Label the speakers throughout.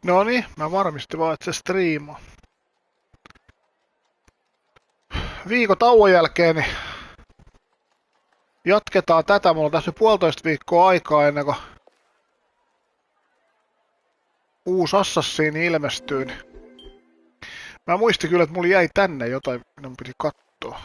Speaker 1: Noniin, mä varmistin vaan, että se striimaa. Viikon tauon jälkeen niin jatketaan tätä. Mulla on tässä 1,5 viikkoa aikaa ennen kuin uusi Assassini ilmestyy. Niin mä muistin kyllä, että mulla jäi tänne jotain, minun piti katsoa.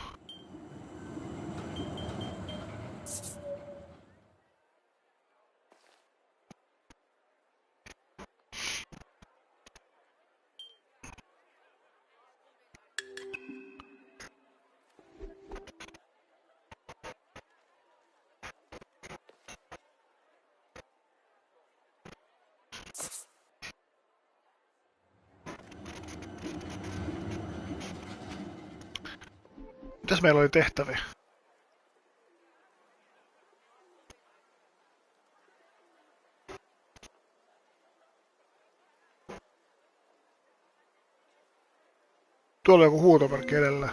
Speaker 1: Mitäs meillä oli tehtäviä? Tuolla on joku huutomerkki edellä.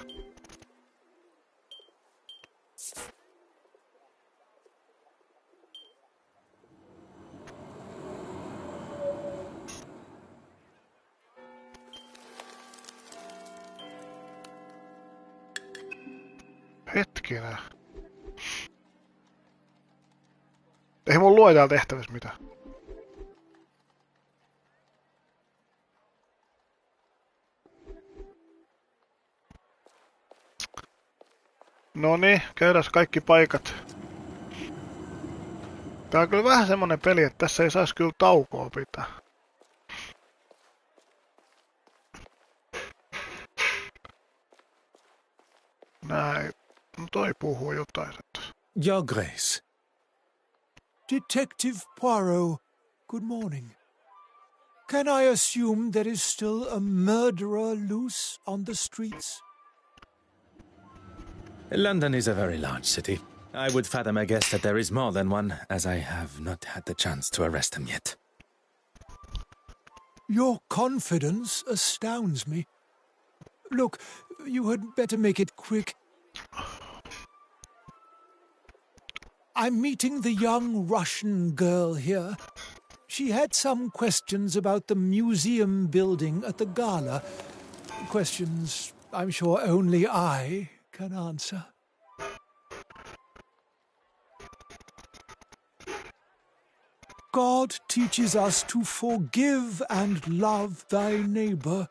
Speaker 1: Hetkinen. Ei mulla lue täällä tehtävissä mitään. Noniin, käydään kaikki paikat. Tää on kyllä vähän semmonen peli, että tässä ei saisi kyllä taukoa pitää. Näin. No toi puhuu jotain.
Speaker 2: Your Grace. Detective Poirot, good morning. Can I assume there is still a murderer loose on the streets?
Speaker 3: London is a very large city. I would fathom a guess that there is more than one, as I have not had the chance to arrest him yet.
Speaker 2: Your confidence astounds me. Look, you had better make it quick. I'm meeting the young Russian girl here. She had some questions about the museum building at the gala. Questions I'm sure only I can answer. God teaches us to forgive and love thy neighbor.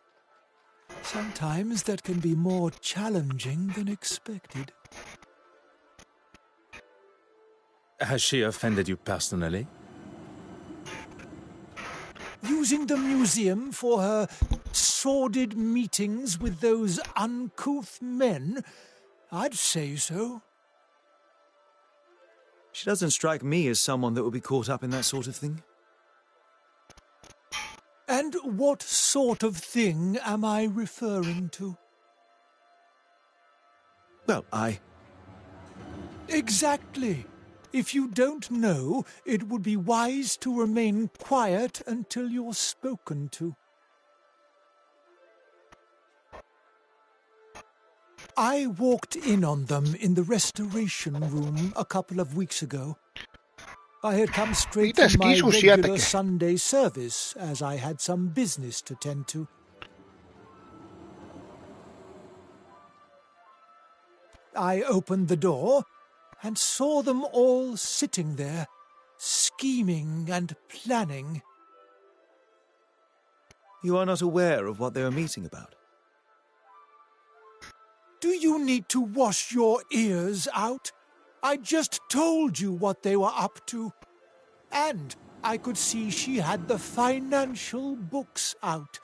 Speaker 2: Sometimes that can be more challenging than expected.
Speaker 3: Has she offended you personally?
Speaker 2: Using the museum for her sordid meetings with those uncouth men? I'd say so.
Speaker 4: She doesn't strike me as someone that would be caught up in that sort of thing.
Speaker 2: And what sort of thing am I referring to?
Speaker 4: Well,
Speaker 2: Exactly. If you don't know, it would be wise to remain quiet until you're spoken to. I walked in on them in the restoration room a couple of weeks ago. I had come straight from my regular Sunday service, as I had some business to tend to. I opened the door and saw them all sitting there, scheming and planning.
Speaker 4: You are not aware of what they were meeting about?
Speaker 2: Do you need to wash your ears out? I just told you what they were up to. And I could see she had the financial books out.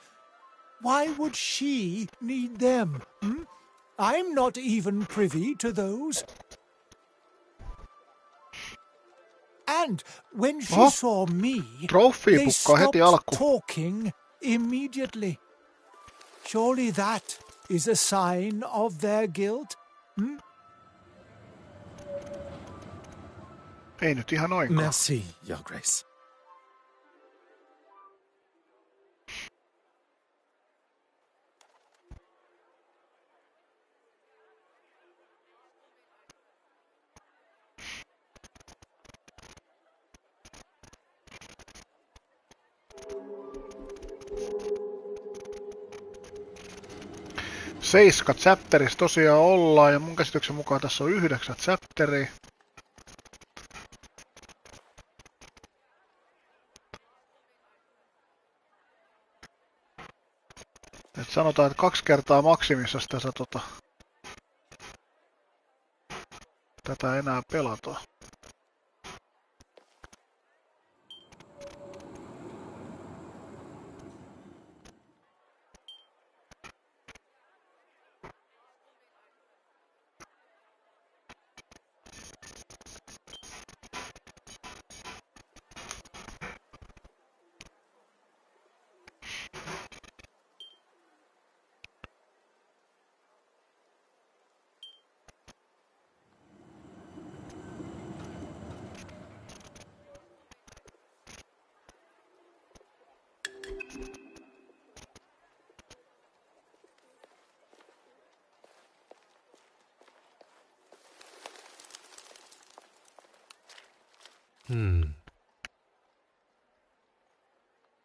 Speaker 2: Why would she need them? I'm not even privy to those. And when she saw me, they stopped talking immediately. Surely that is a sign of their guilt?
Speaker 1: Ei nyt ihan noinkaan.
Speaker 3: Merci, Your Grace.
Speaker 1: 7 chapterissa tosiaan ollaan, ja mun käsityksen mukaan tässä on 9 chapteria. Et sanotaan, että 2 kertaa maksimissa tässä tätä enää pelataan.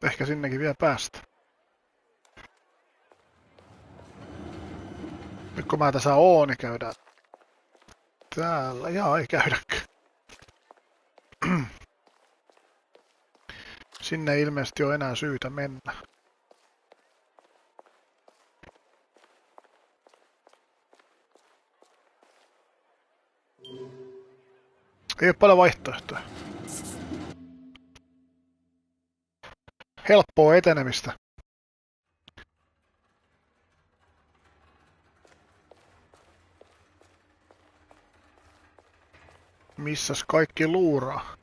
Speaker 1: Ehkä sinnekin vielä päästä. Nyt kun mä tässä oon, niin käydään täällä. Jaa, ei käydäkään. Sinne ei ilmeisesti ole enää syytä mennä. Ei ole paljon vaihtoehtoja. Helppoa etenemistä. Missäs kaikki luuraa?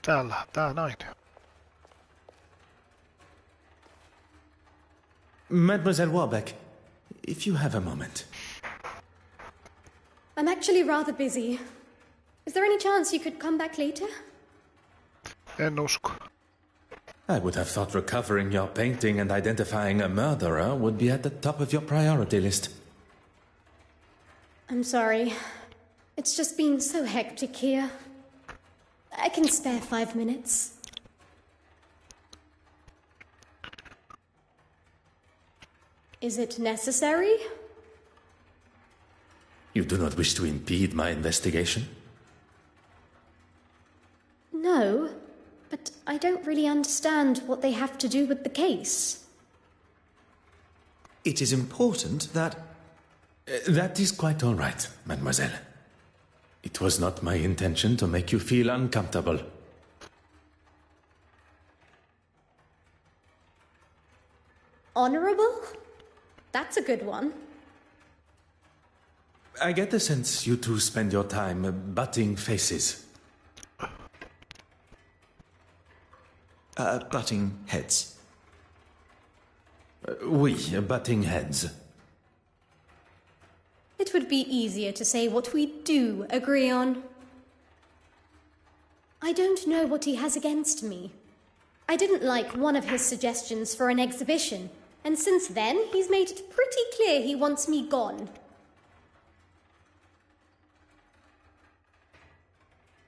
Speaker 1: Täällä, tää nainen.
Speaker 3: Mademoiselle Warbeck, if you have a moment.
Speaker 5: I'm actually rather busy. Is there any chance you could come back later?
Speaker 1: En usko.
Speaker 3: I would have thought recovering your painting and identifying a murderer would be at the top of your priority list.
Speaker 5: I'm sorry. It's just been so hectic here. I can spare 5 minutes. Is it necessary?
Speaker 3: You do not wish to impede my investigation?
Speaker 5: No, but I don't really understand what they have to do with the case.
Speaker 4: It is important that...
Speaker 3: That is quite all right, mademoiselle. It was not my intention to make you feel uncomfortable.
Speaker 5: Honorable? That's a good one.
Speaker 3: I get the sense you two spend your time butting faces.
Speaker 4: Butting heads.
Speaker 3: Oui, butting heads.
Speaker 5: It would be easier to say what we do agree on. I don't know what he has against me. I didn't like one of his suggestions for an exhibition, and since then he's made it pretty clear he wants me gone.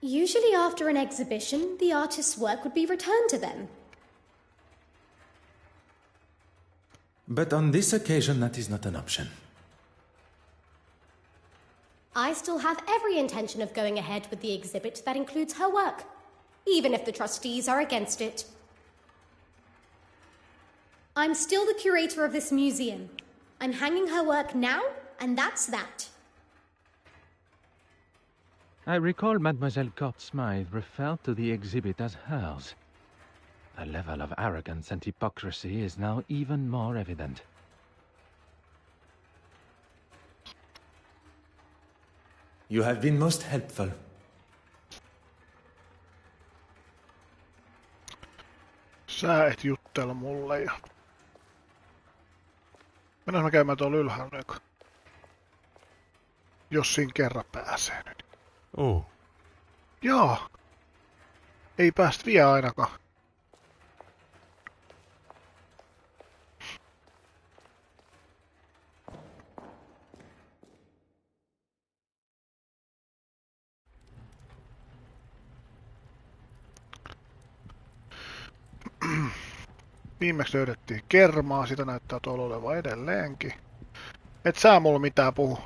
Speaker 5: Usually after an exhibition, the artist's work would be returned to them.
Speaker 3: But on this occasion, that is not an option.
Speaker 5: I still have every intention of going ahead with the exhibit that includes her work, even if the trustees are against it. I'm still the curator of this museum. I'm hanging her work now, and that's that.
Speaker 6: I recall Mademoiselle Court-Smythe referred to the exhibit as hers. The level of arrogance and hypocrisy is now even more evident.
Speaker 3: You have been most helpful.
Speaker 1: Sä et juttele mulle ja... Mennään mä käymään tuolla ylhäällä, jos siinä kerran pääsee nyt.
Speaker 7: Oh.
Speaker 1: Joo. Ei päästä vielä ainakaan. Viimeksi löydettiin kermaa, sitä näyttää tuolla olevan edelleenkin. Et sä mulla mitään puhu.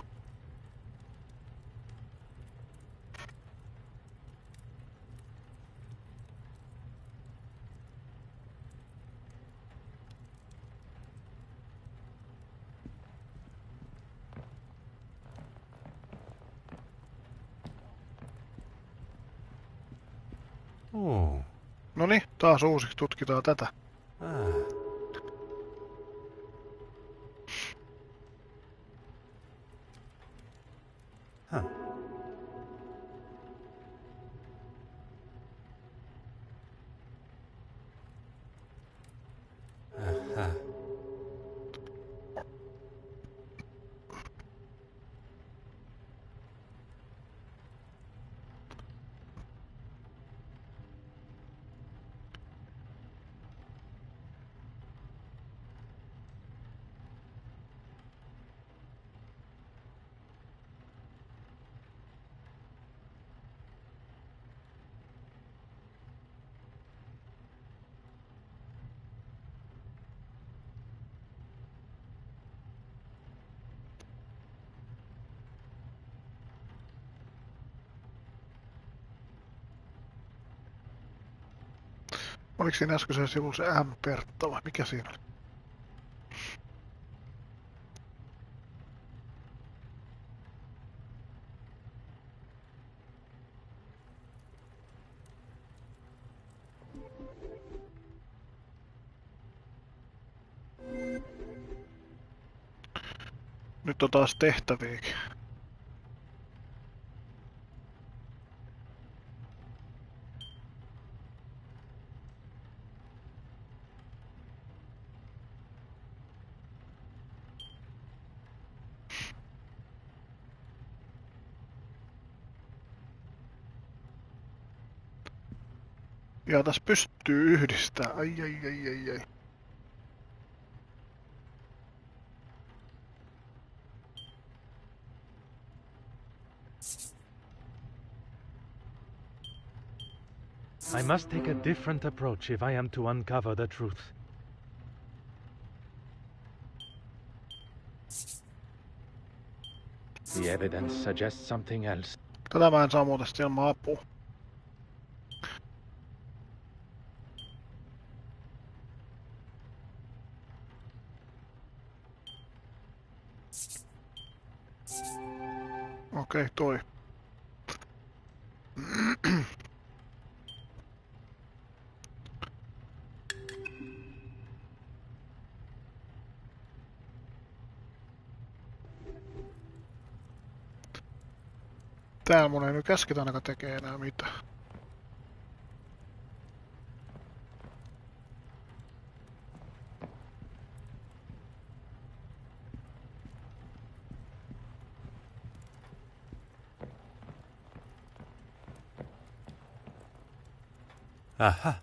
Speaker 1: Noniin, taas uusiksi tutkitaan tätä. Oliko siinä äskeisellä sivulla se M-Pertta vai mikä siinä oli? Nyt on taas tehtäviäkin. Ja tässä pystyy yhdistää. Ai.
Speaker 6: I must take a different approach if I am to uncover the truth. The evidence suggests something else.
Speaker 1: Tätä mä en saa muuten sitten ilman apua. Okei, toi. Täällä mun ei nyt käsketä ainakaan tekee enää mitään.
Speaker 7: Aha.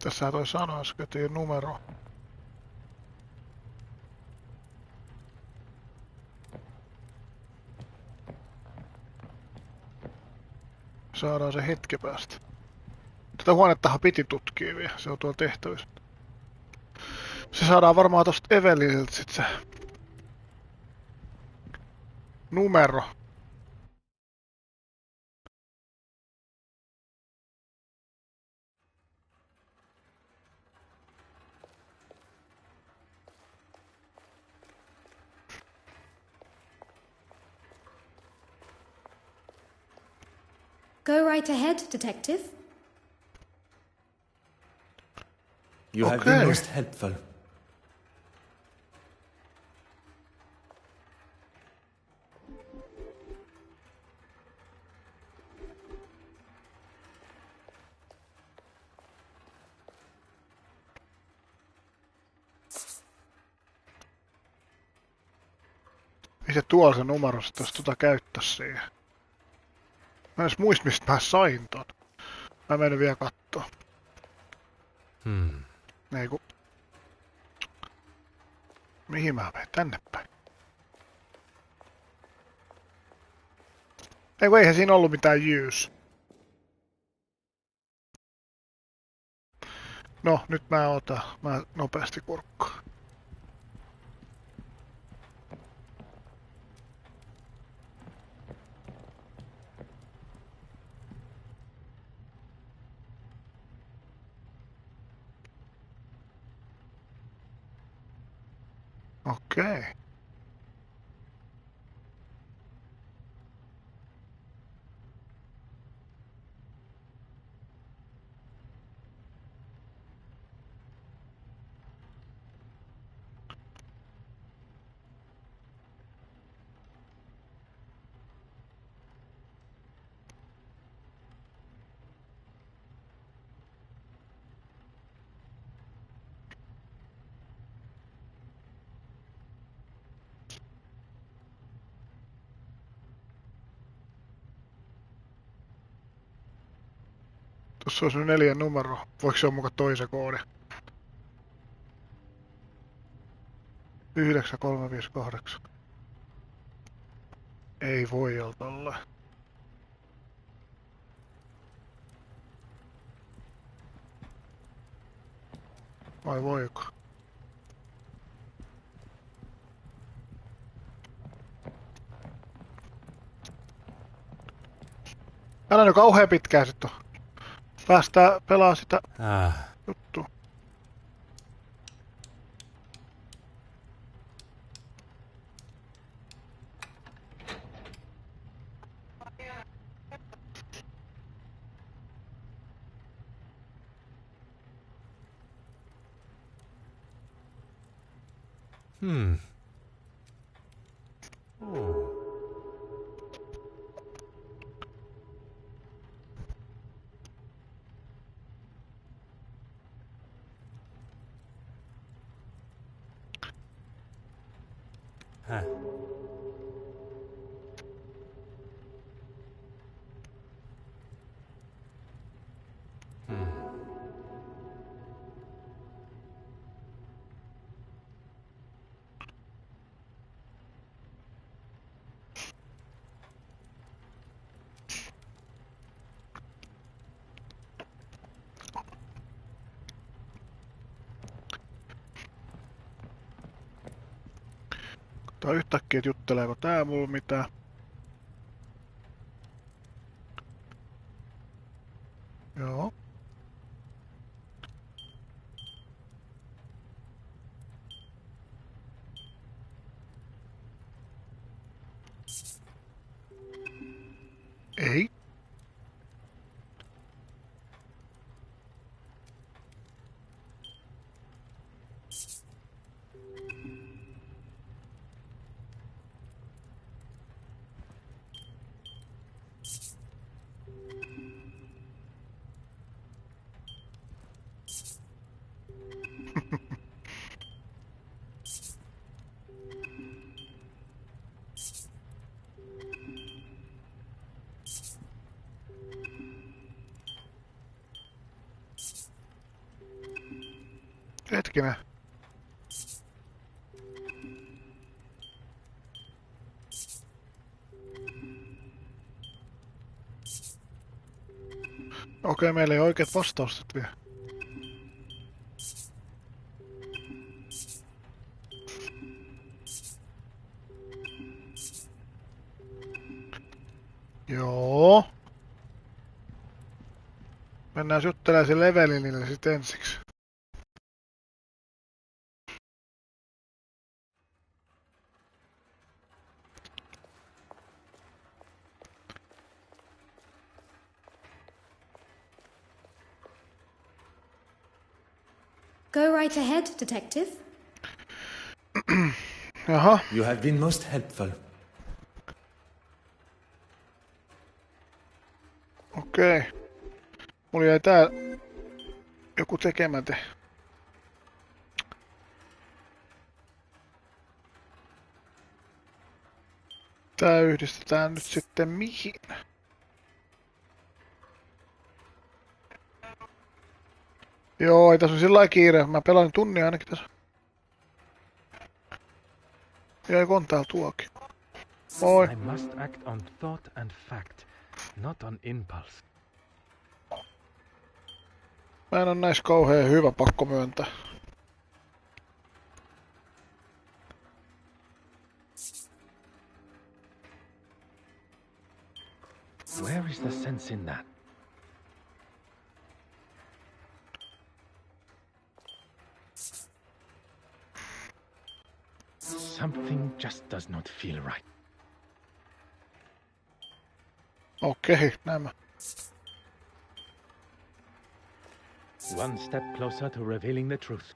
Speaker 1: Tässä toi sanoa äsken, että ei ole numero. Saadaan se hetken päästä. Tätä huonettahan piti tutkia vielä, se on tuolla tehtävissä. Se saadaan varmaan tosta Eveliniltä sit se numero.
Speaker 5: Go right ahead, Detective.
Speaker 7: You have been most helpful.
Speaker 1: se tuolla se numero, sit jos käyttäis siihen. Mä en edes muista, mistä mä sain ton. Mä menen vielä kattoo. Ei ku... Mihin mä menen? Tänne päin. Ei kun eihän siinä ollut mitään use. No, nyt mä otan. Mä nopeasti kurkkaan. Okei. Tuossa olisi nyt 4 numero. Voiko se olla muka toisen koodi? 9358. Ei voi olla tolleen. Vai voiko? Älä nyt kauhean pitkään sit on. Päästään pelaa sitä juttua. Tää on yhtäkkiä, että jutteleeko tää mulla mitään. Joo. Ei. Hetkinen. Okei, meillä ei oikeat vastaukset vielä. Joo. Mennään juttelemaan se levelinille sit ensiksi.
Speaker 5: Go right ahead, detective.
Speaker 1: Jaha.
Speaker 7: You have been most helpful.
Speaker 1: Okei. Mulla jäi tää joku tekemättä. Tää yhdistetään nyt sitten mihin? Joo, ei tässä on sillä lailla kiire. Mä pelaan tunnia ainakin tässä. Jäi kontaa tuokin. Moi.
Speaker 6: I must act on thought and fact, not on impulse.
Speaker 1: Mä en oo näis kauhean hyvä, pakko myöntää.
Speaker 6: Where is the sense in that? Something just does not feel right.
Speaker 1: Okei, nämä.
Speaker 6: One step closer to revealing the truth.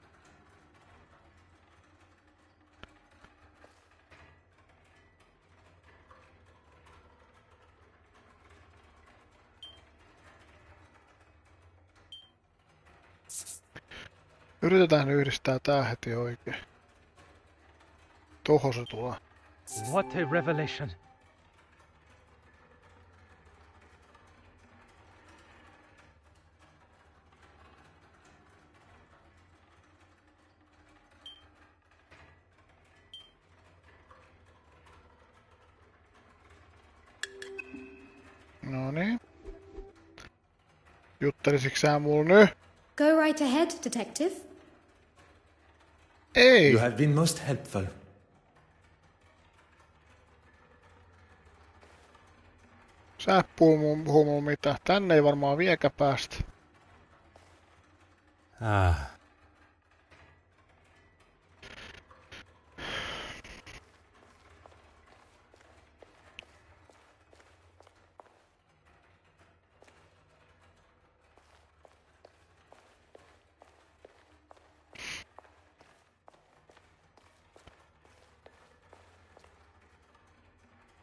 Speaker 1: Yritetään yhdistää tää heti oikein. Toho se tulee.
Speaker 6: What a revelation!
Speaker 1: Noniin. Juttelisitko sä mulla nyt?
Speaker 5: Go right ahead, Detective.
Speaker 1: Ei!
Speaker 7: You have been most helpful.
Speaker 1: Sä puhuu mulla mitään. Tänne ei varmaan viekä päästä.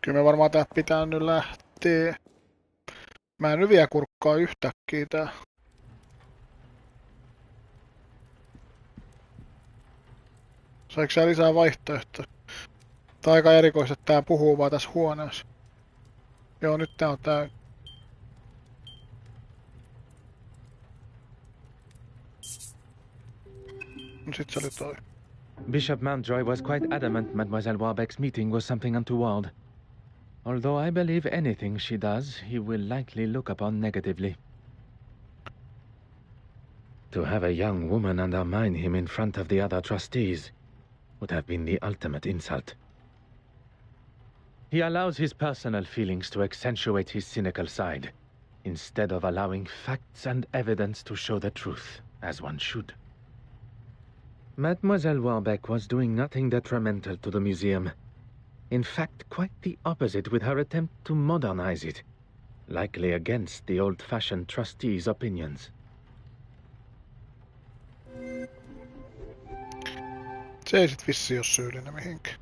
Speaker 1: Kyllä me varmaan täältä pitää nyt lähteä. Mä en nyt vielä kurkkaa yhtäkkiä tää. Saiko sä lisää vaihtoehtoja? Tää on aika erikoista, että tää puhuu vaan tässä huoneessa. Joo, nyt tää on tää. No sit se oli toi.
Speaker 6: Bishop Mountjoy was quite adamant Mademoiselle Warbeck's meeting was something untoward. Although I believe anything she does, he will likely look upon negatively. To have a young woman undermine him in front of the other trustees would have been the ultimate insult. He allows his personal feelings to accentuate his cynical side, instead of allowing facts and evidence to show the truth, as one should. Mademoiselle Warbeck was doing nothing detrimental to the museum. In fact, quite the opposite with her attempt to modernize it, likely against the old-fashioned trustees' opinions.
Speaker 1: Se ei sit vissi oo syyllinen mihinkään.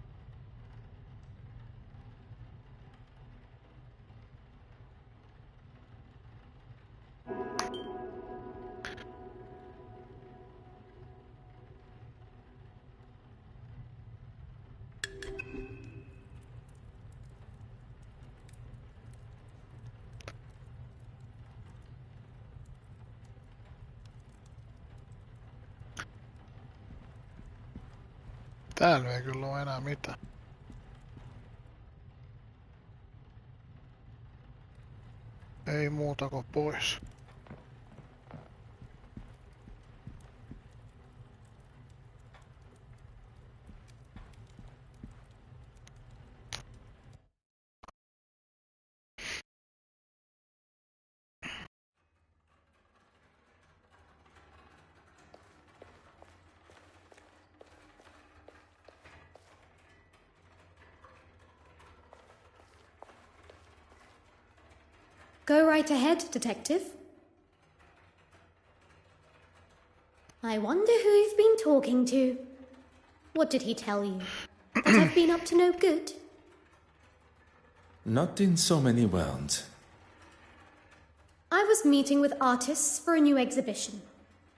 Speaker 1: Täällä ei kyllä oo enää mitään. Ei muuta kuin pois.
Speaker 5: Go right ahead, Detective. I wonder who you've been talking to. What did he tell you? That I've been up to no good?
Speaker 7: Not in so many words.
Speaker 5: I was meeting with artists for a new exhibition.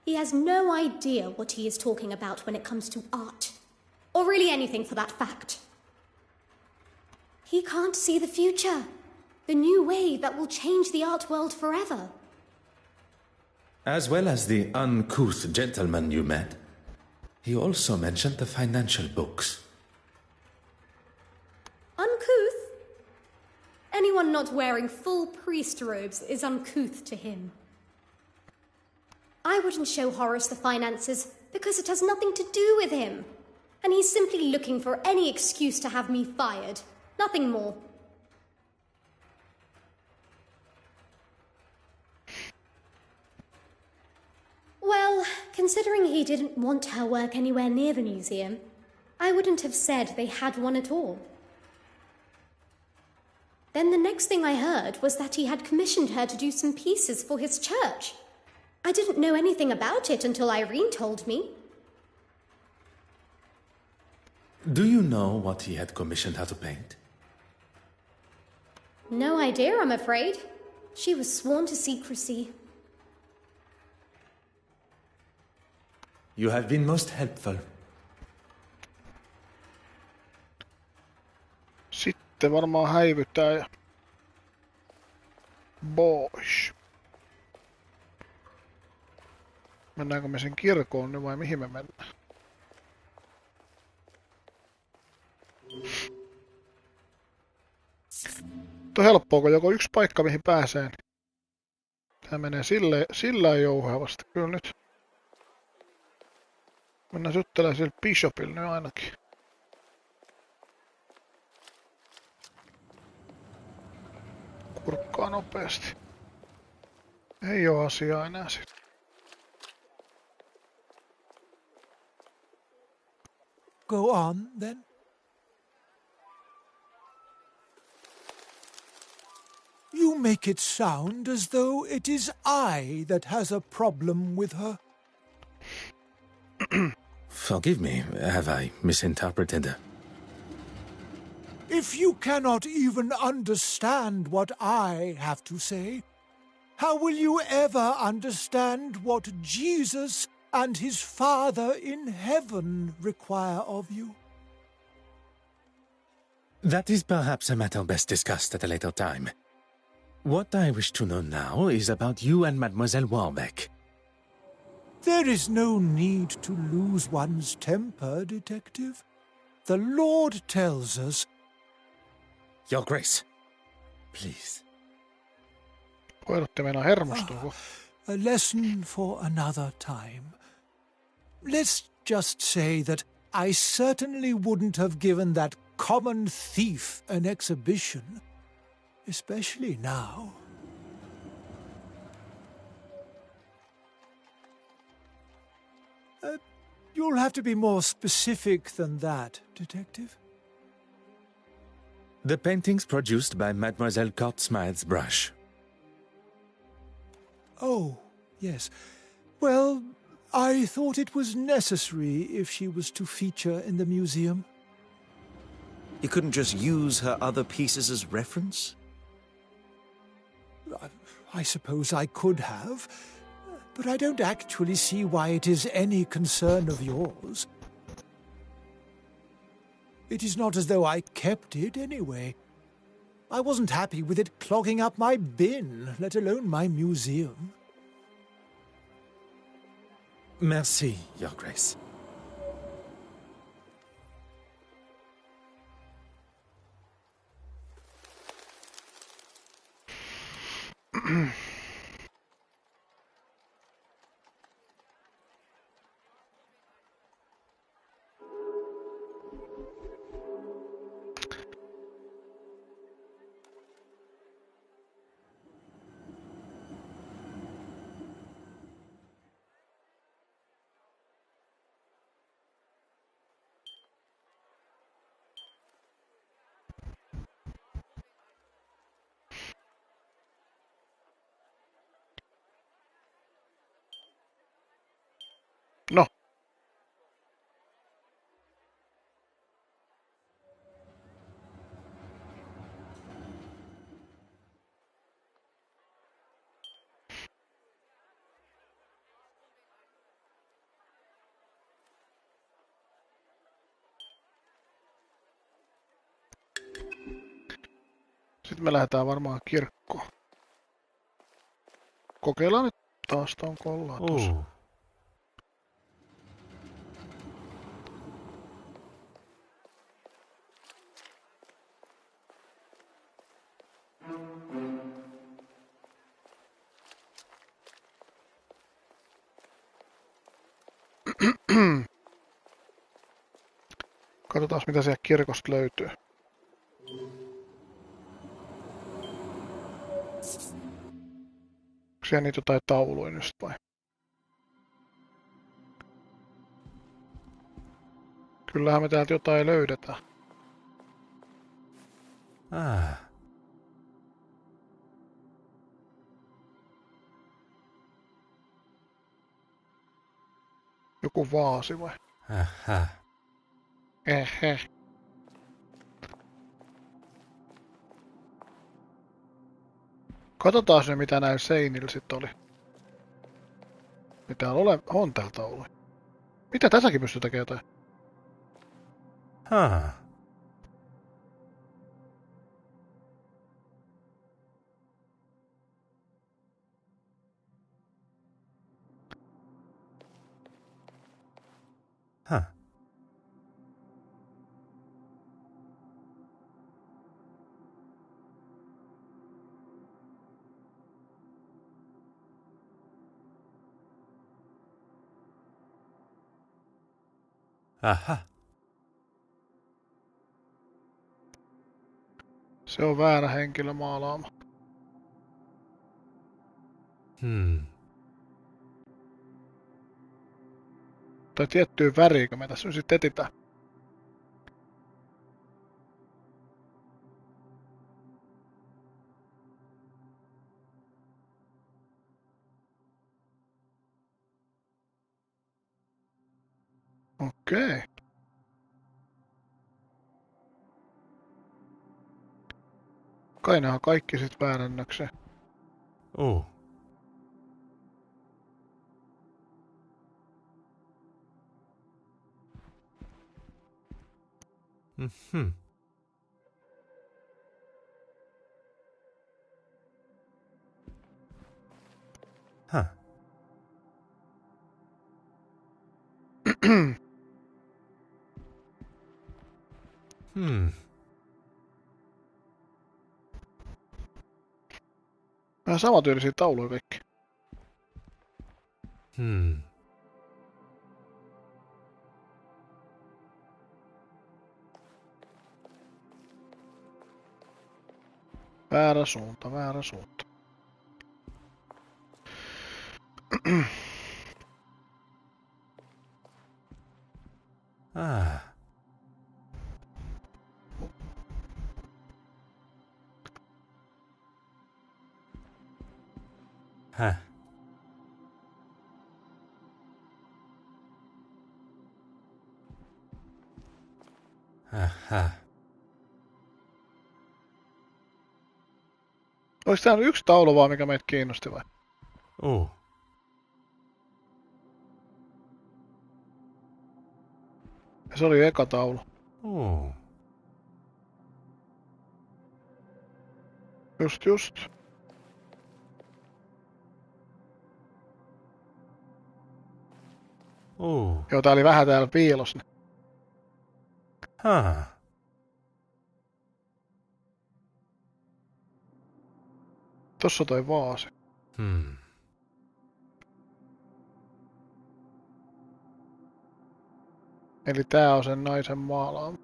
Speaker 5: He has no idea what he is talking about when it comes to art. Or really anything for that fact. He can't see the future. The new wave that will change the art world forever.
Speaker 3: As well as the uncouth gentleman you met, he also mentioned the financial books.
Speaker 5: Uncouth? Anyone not wearing full priest robes is uncouth to him. I wouldn't show Horace the finances because it has nothing to do with him. And he's simply looking for any excuse to have me fired. Nothing more. Well, considering he didn't want her work anywhere near the museum, I wouldn't have said they had one at all. Then the next thing I heard was that he had commissioned her to do some pieces for his church. I didn't know anything about it until Irene told me.
Speaker 3: Do you know what he had commissioned her to paint?
Speaker 5: No idea, I'm afraid. She was sworn to secrecy.
Speaker 7: You have been most helpful.
Speaker 1: Sitten varmaan häivytään ja pois. Mennäänkö me sen kirkoon nyt vai mihin me mennään? Tuo helppoa, kun joko yksi paikka mihin pääsee. Tää menee sillä jouhevasti. Kyllä nyt. Mennään juttelemaan sillä Bishopilla nyt ainakin. Kurkkaa nopeasti. Ei oo asiaa enää sit.
Speaker 2: Go on, then. You make it sound as though it is I that has a problem with her.
Speaker 3: Forgive me, have I misinterpreted?
Speaker 2: If you cannot even understand what I have to say, how will you ever understand what Jesus and his Father in heaven require of you?
Speaker 3: That is perhaps a matter best discussed at a later time. What I wish to know now is about you and Mademoiselle Warbeck.
Speaker 2: There is no need to lose one's temper, Detective. The Lord tells us...
Speaker 3: Your Grace, please.
Speaker 1: Koirutti meinaa hermostua.
Speaker 2: A lesson for another time. Let's just say that I certainly wouldn't have given that common thief an exhibition, especially now. You'll have to be more specific than that, Detective.
Speaker 3: The paintings produced by Mademoiselle Cortsmith's brush.
Speaker 2: Oh, yes. Well, I thought it was necessary if she was to feature in the museum.
Speaker 4: You couldn't just use her other pieces as reference?
Speaker 2: I suppose I could have, but I don't actually see why it is any concern of yours. It is not as though I kept it anyway. I wasn't happy with it clogging up my bin, let alone my museum.
Speaker 3: Merci, Your Grace.
Speaker 1: Sitten me lähdetään varmaan kirkkoon. Kokeillaan nyt taas ton kollaan tossa.
Speaker 7: Oh.
Speaker 1: Katsotaan mitä sieltä kirkosta löytyy. Onko siellä niitä jotain tauluja nyt vai? Kyllähän me täältä jotain löydetään.
Speaker 7: Ah.
Speaker 1: Joku vaasi vai?
Speaker 7: Aha.
Speaker 1: Ehe. Katsotaan se mitä näillä seinillä sit oli. Mitä on täällä tauluja. Mitä tässäkin pystyy tekemään jotain?
Speaker 7: Huh. Huh. Aha.
Speaker 1: Se on väärä henkilö maalaama. Tai tiettyä väriä, kun me tässä nyt etitään. Okei. Kai nämä on kaikki sit väärännökseen.
Speaker 7: Oh. Mhm. Huh.
Speaker 1: Vähän samantyylisiä tauluja kaikki. Väärä suunta, väärä suunta.
Speaker 7: Ah. Huh. Aha.
Speaker 1: Olis tää yksi taulu vaan, mikä meitä kiinnosti vai?
Speaker 7: Oh.
Speaker 1: Ja se oli eka taulu.
Speaker 7: Oh.
Speaker 1: Just.
Speaker 7: Oh.
Speaker 1: Joo, tää oli vähän täällä piilossa.
Speaker 7: Huh.
Speaker 1: Tossa toi vaasi. Eli tää on sen naisen maalaama.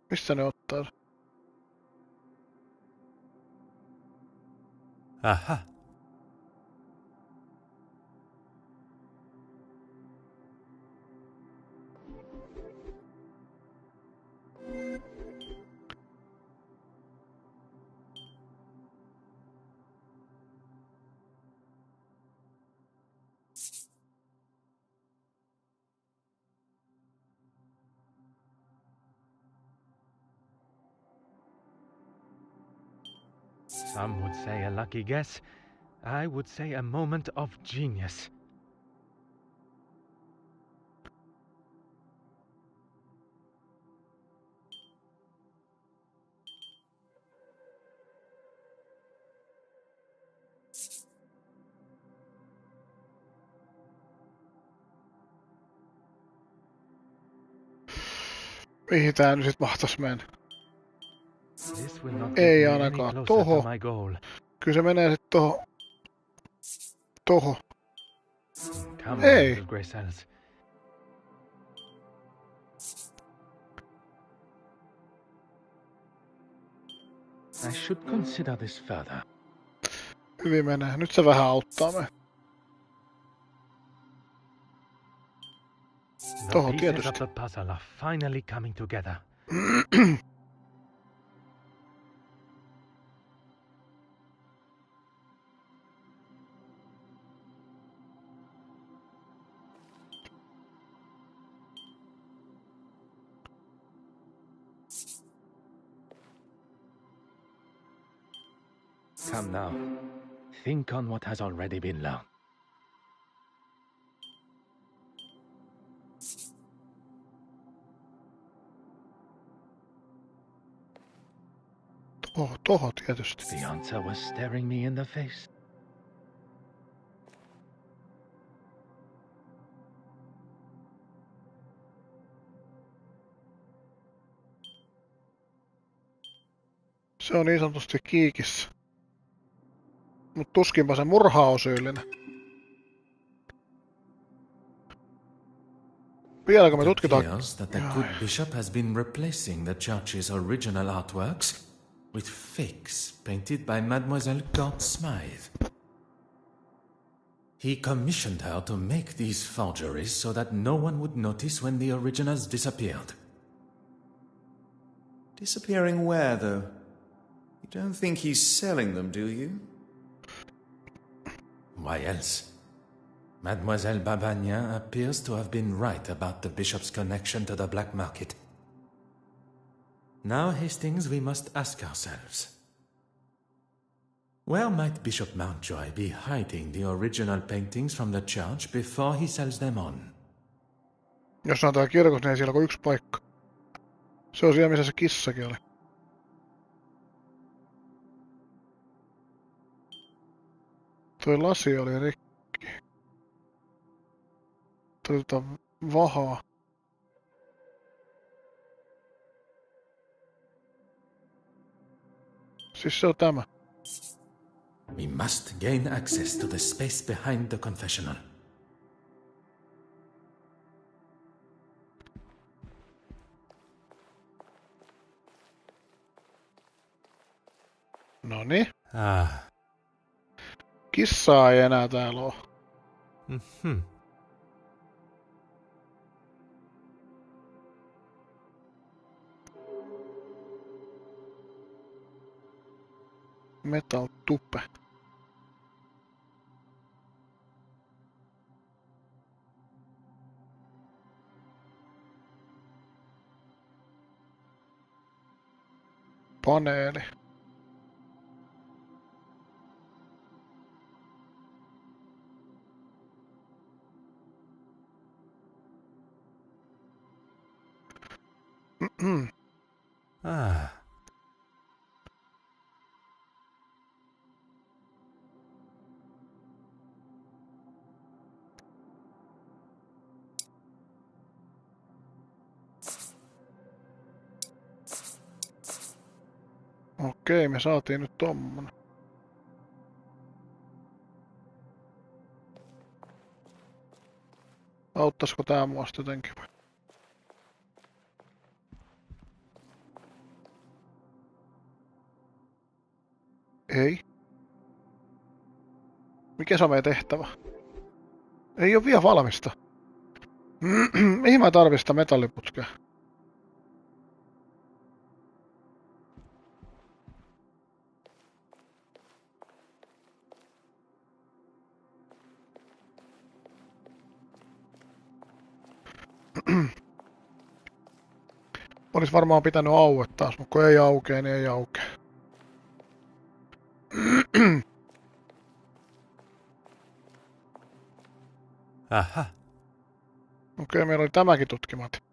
Speaker 1: Missä ne ottaa sen?
Speaker 7: Aha.
Speaker 6: Some would say a lucky guess. I would say a moment of genius.
Speaker 1: Mihin tää nyt sit mahtais mennä?
Speaker 6: This will not
Speaker 1: Ei
Speaker 6: get me any
Speaker 1: ainakaan
Speaker 6: closer to
Speaker 1: toho.
Speaker 6: my goal.
Speaker 1: Kyllä se menee sit toho.
Speaker 6: Come on,
Speaker 1: Ei.
Speaker 6: little grey cells. I should consider this further.
Speaker 1: Hyvin menee. Nyt se vähän auttaa me.
Speaker 6: The
Speaker 1: Toho
Speaker 6: pieces of
Speaker 1: tietysti.
Speaker 6: the puzzle are finally coming together. Come now. Think on what has already been learned.
Speaker 1: Toho tietysti.
Speaker 6: The answer was staring me in the face.
Speaker 1: Se on niin sanotusti kiikissä. Mut tuskinpa se murha on syyllinen. Vieläkö me
Speaker 7: It
Speaker 1: tutkitaan?
Speaker 7: appears that the good bishop has been replacing the church's original artworks with fakes painted by Mademoiselle Gaunt Smythe. He commissioned her to make these forgeries so that no one would notice when the originals disappeared.
Speaker 4: Disappearing where, though? You don't think he's selling them, do you?
Speaker 7: Why else? Mademoiselle Babagnan appears to have been right about the bishop's connection to the black market. Now, Hastings, we must ask ourselves, where might Bishop Mountjoy be hiding the original paintings from the church before he sells them on?
Speaker 1: Jos on tää kirkos, niin ei siellä ole yksi paikka. Se on siellä, missä se kissakin oli. Toi lasi oli rikki. Toi vahaa. Siis se on tämä.
Speaker 7: We must gain access to the space behind the confessional.
Speaker 1: Noniin.
Speaker 6: Ah.
Speaker 1: Kissaa ei enää täällä oo.
Speaker 6: Mm-hmm.
Speaker 1: Metal tupe. Paneeli.
Speaker 6: Ah.
Speaker 1: Okei, me saatiin nyt tommonen. Auttaisiko tää mua sitten jotenkin? Ei. Mikä se on meidän tehtävä? Ei oo vielä valmista. Mihin mä tarvitsen sitä metalliputkea? Olis varmaan pitänyt auet taas, mutta kun ei aukee, niin ei aukee.
Speaker 6: Aha.
Speaker 1: Okei, meillä oli tämäkin tutkimat.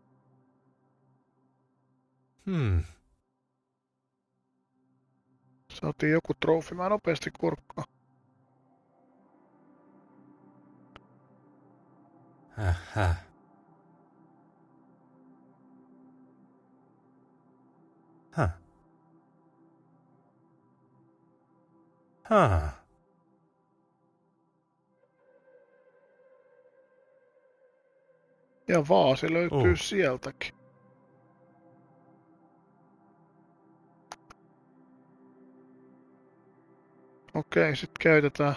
Speaker 1: Saatiin joku trofi, mä nopeasti kurkkaan.
Speaker 6: Aha.
Speaker 8: Huh. Huh.
Speaker 1: Ja vaasi löytyy
Speaker 8: Oh.
Speaker 1: sieltäkin. Okei, sit käytetään.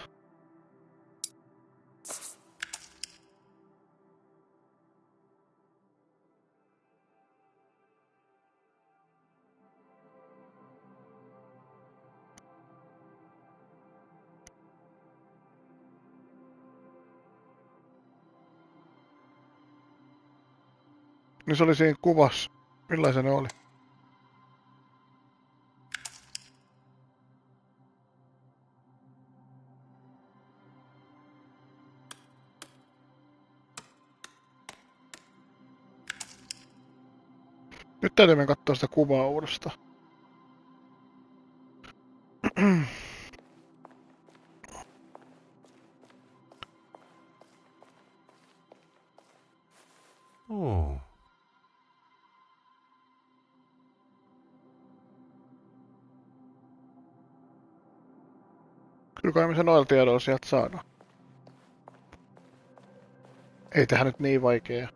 Speaker 1: Niin se oli siinä kuvassa. Millaisen ne oli? Nyt täytyy mennä katsoa sitä kuvaa uudestaan.
Speaker 8: Oh.
Speaker 1: Kyllä kai me se noilla tiedoilla sieltä saadaan. Ei tähän nyt niin vaikea.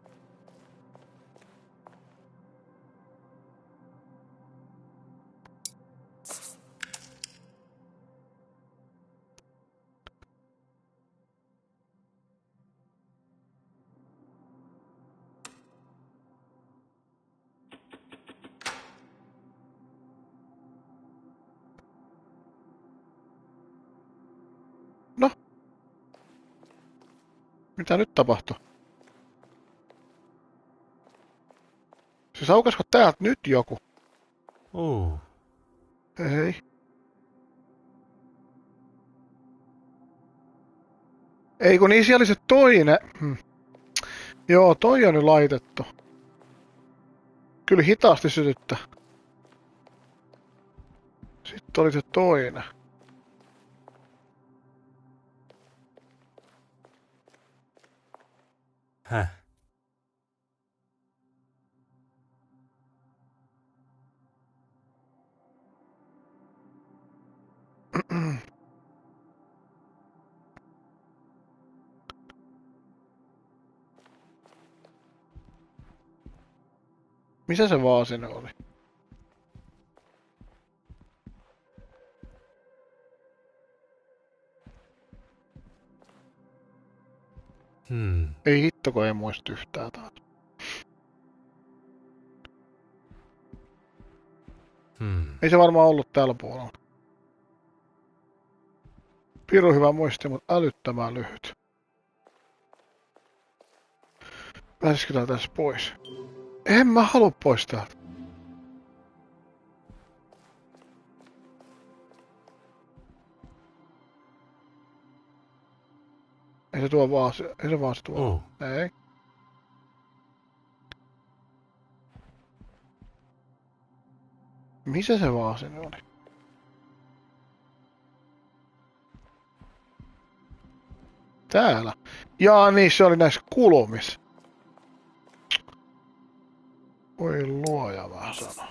Speaker 1: No. Mitä nyt tapahtui? Siis aukasko täältä nyt joku?
Speaker 8: Oh.
Speaker 1: Ei. Ei kun niin siellä oli se toinen. Joo, toi on nyt laitettu. Kyllä hitaasti sytyttää. Sitten oli se toinen.
Speaker 8: Häh.
Speaker 1: Missä se vaasine oli? Ei hitto, kun ei muista yhtään taas. Ei se varmaan ollut tällä puolella. Pirun hyvä muisti, mutta älyttömän lyhyt. Pääsisikö täältä tässä pois? En mä halua pois täältä. Ei se tuo vaasi, ei se vaasi tuo.
Speaker 8: Oh.
Speaker 1: Ei. Missä se vaasine oli? Täällä. Jaa niin, se oli näissä kulmissa. Voi luoja vähän sanoa.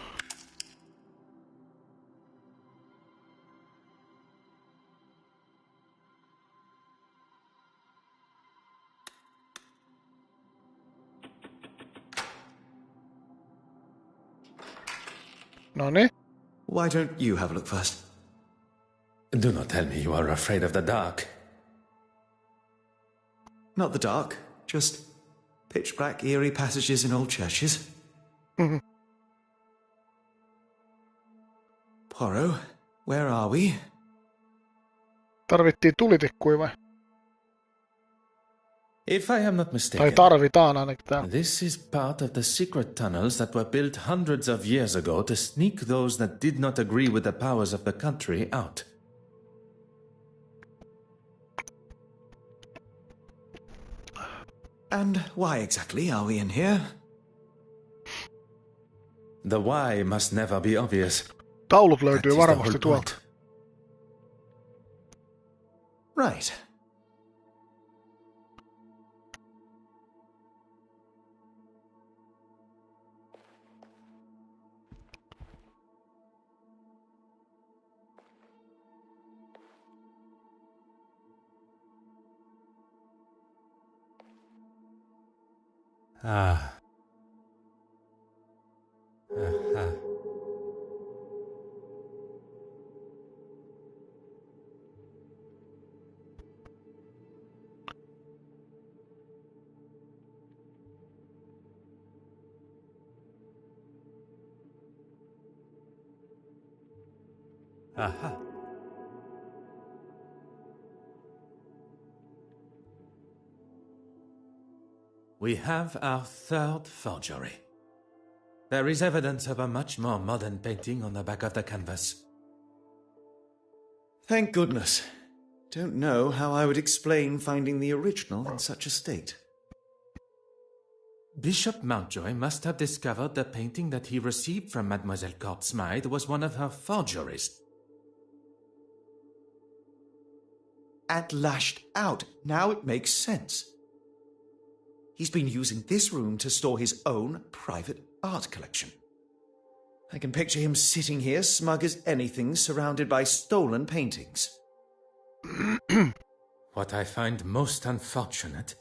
Speaker 1: Noniin.
Speaker 4: Why don't you have a look first?
Speaker 3: Do not tell me you are afraid of the dark.
Speaker 4: Not the dark, just pitch black, eerie passages in old churches. Poirot, where are we?
Speaker 1: Tarvittiin tulitikkuja vai?
Speaker 3: If I am not
Speaker 1: Tai
Speaker 3: mistaken,
Speaker 1: tarvitaan ainakin täällä.
Speaker 3: this is part of the secret tunnels that were built hundreds of years ago to sneak those that did not agree with the powers of the country out.
Speaker 4: And why exactly are we in here?
Speaker 3: The why must never be obvious.
Speaker 1: Taulut
Speaker 3: That
Speaker 1: löytyy
Speaker 3: is the
Speaker 1: varmasti
Speaker 3: whole
Speaker 1: tuolta.
Speaker 3: point.
Speaker 4: Right.
Speaker 8: Ah. Aha. Aha.
Speaker 7: We have our third forgery. There is evidence of a much more modern painting on the back of the canvas.
Speaker 4: Thank goodness. Don't know how I would explain finding the original in such a state.
Speaker 7: Bishop Mountjoy must have discovered the painting that he received from Mademoiselle Court Smythe was one of her forgeries.
Speaker 4: And lashed out. Now it makes sense. He's been using this room to store his own private art collection. I can picture him sitting here smug as anything, surrounded by stolen paintings.
Speaker 7: What I find most unfortunate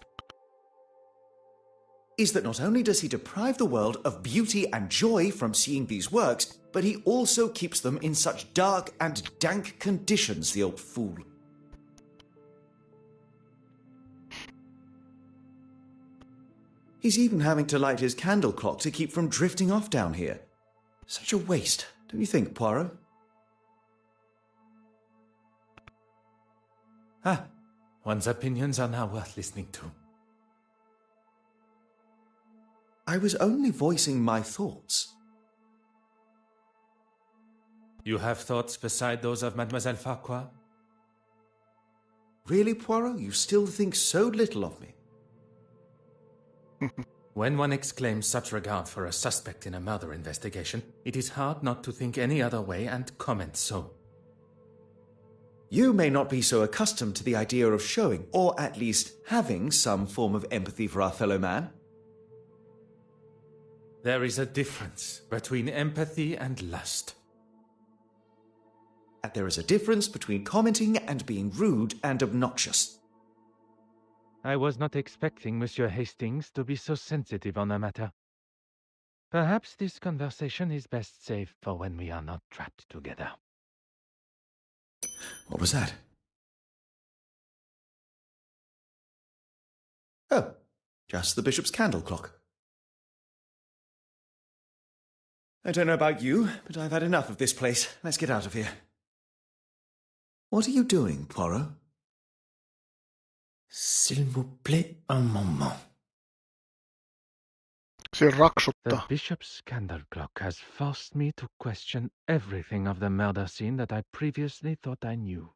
Speaker 4: is that not only does he deprive the world of beauty and joy from seeing these works, but he also keeps them in such dark and dank conditions, the old fool. He's even having to light his candle clock to keep from drifting off down here. Such a waste, don't you think, Poirot?
Speaker 7: One's opinions are now worth listening to.
Speaker 4: I was only voicing my thoughts.
Speaker 7: You have thoughts beside those of Mademoiselle Farquhar?
Speaker 4: Really, Poirot? You still think so little of me?
Speaker 7: When one exclaims such regard for a suspect in a murder investigation, it is hard not to think any other way and comment so.
Speaker 4: You may not be so accustomed to the idea of showing, or at least having, some form of empathy for our fellow man.
Speaker 7: There is a difference between empathy and lust.
Speaker 4: And there is a difference between commenting and being rude and obnoxious.
Speaker 6: I was not expecting Monsieur Hastings to be so sensitive on the matter. Perhaps this conversation is best saved for when we are not trapped together.
Speaker 4: What was that? Oh, just the bishop's candle clock. I don't know about you, but I've had enough of this place. Let's get out of here. What are you doing, Poirot?
Speaker 3: S'il vous plaît, un moment.
Speaker 1: Siinä
Speaker 6: The
Speaker 1: raksuttaa.
Speaker 6: bishop's candle clock has forced me to question everything of the murder scene that I previously thought I knew.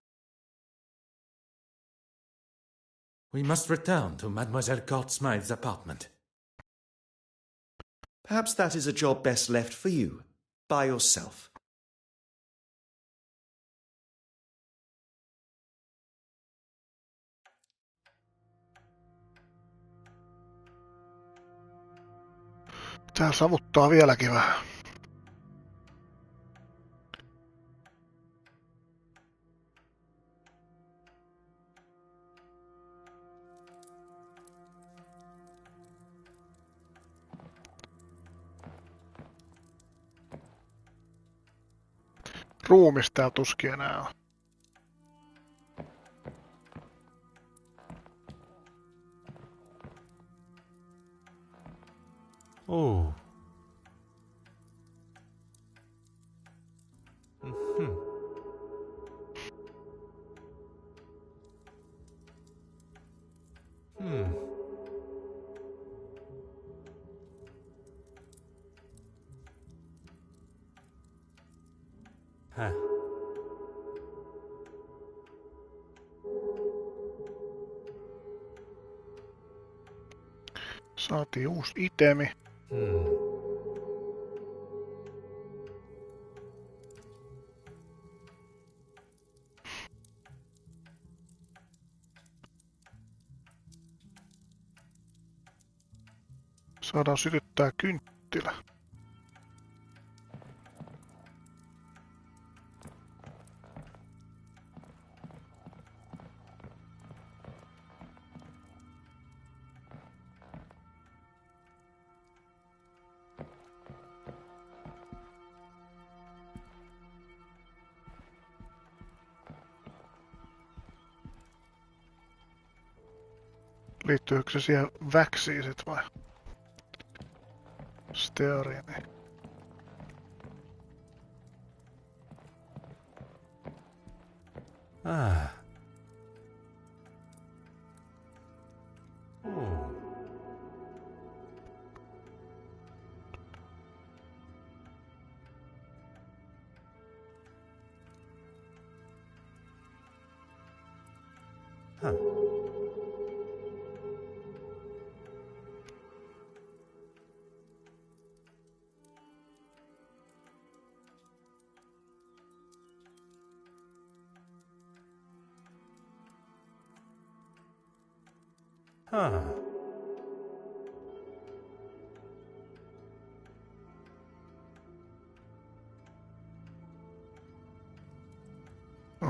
Speaker 7: We must return to Mademoiselle Court Smythe's apartment.
Speaker 4: Perhaps that is a job best left for you, by yourself.
Speaker 1: Täällä savuttaa vieläkin vähän. Ruumis täällä tuskin enää on.
Speaker 8: Oh. Mhm. Hmm. Huh.
Speaker 1: Saatiin uusi itemi. Saadaan sytyttää kynttilä. Liittyykö se siihen väksiin sit vai? Steariini.
Speaker 8: Ah. Oh. Huh. Huh.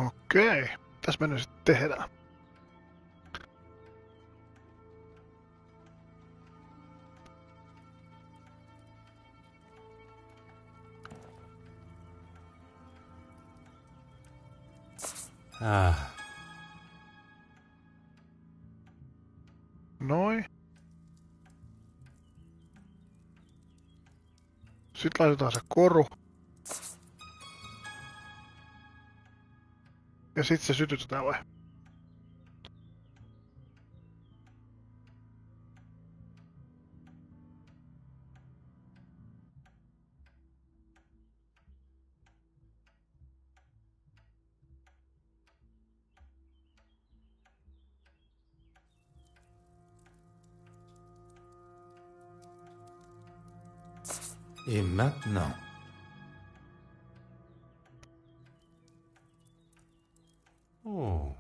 Speaker 1: Okei. Mitäs me nyt sitten tehdään?
Speaker 8: Ah.
Speaker 1: Noin. Sitten laitetaan se koru. Ja sitten se sytytetään vai?
Speaker 7: Et maintenant?
Speaker 8: Oh.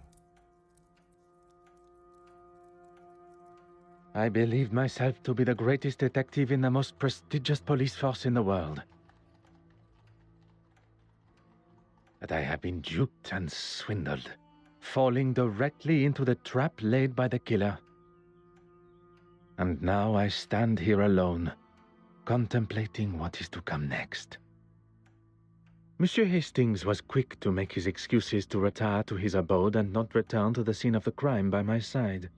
Speaker 6: I believe myself to be the greatest detective in the most prestigious police force in the world. But I have been duped and swindled, falling directly into the trap laid by the killer. And now I stand here alone, contemplating what is to come next. Monsieur Hastings was quick to make his excuses to retire to his abode and not return to the scene of the crime by my side.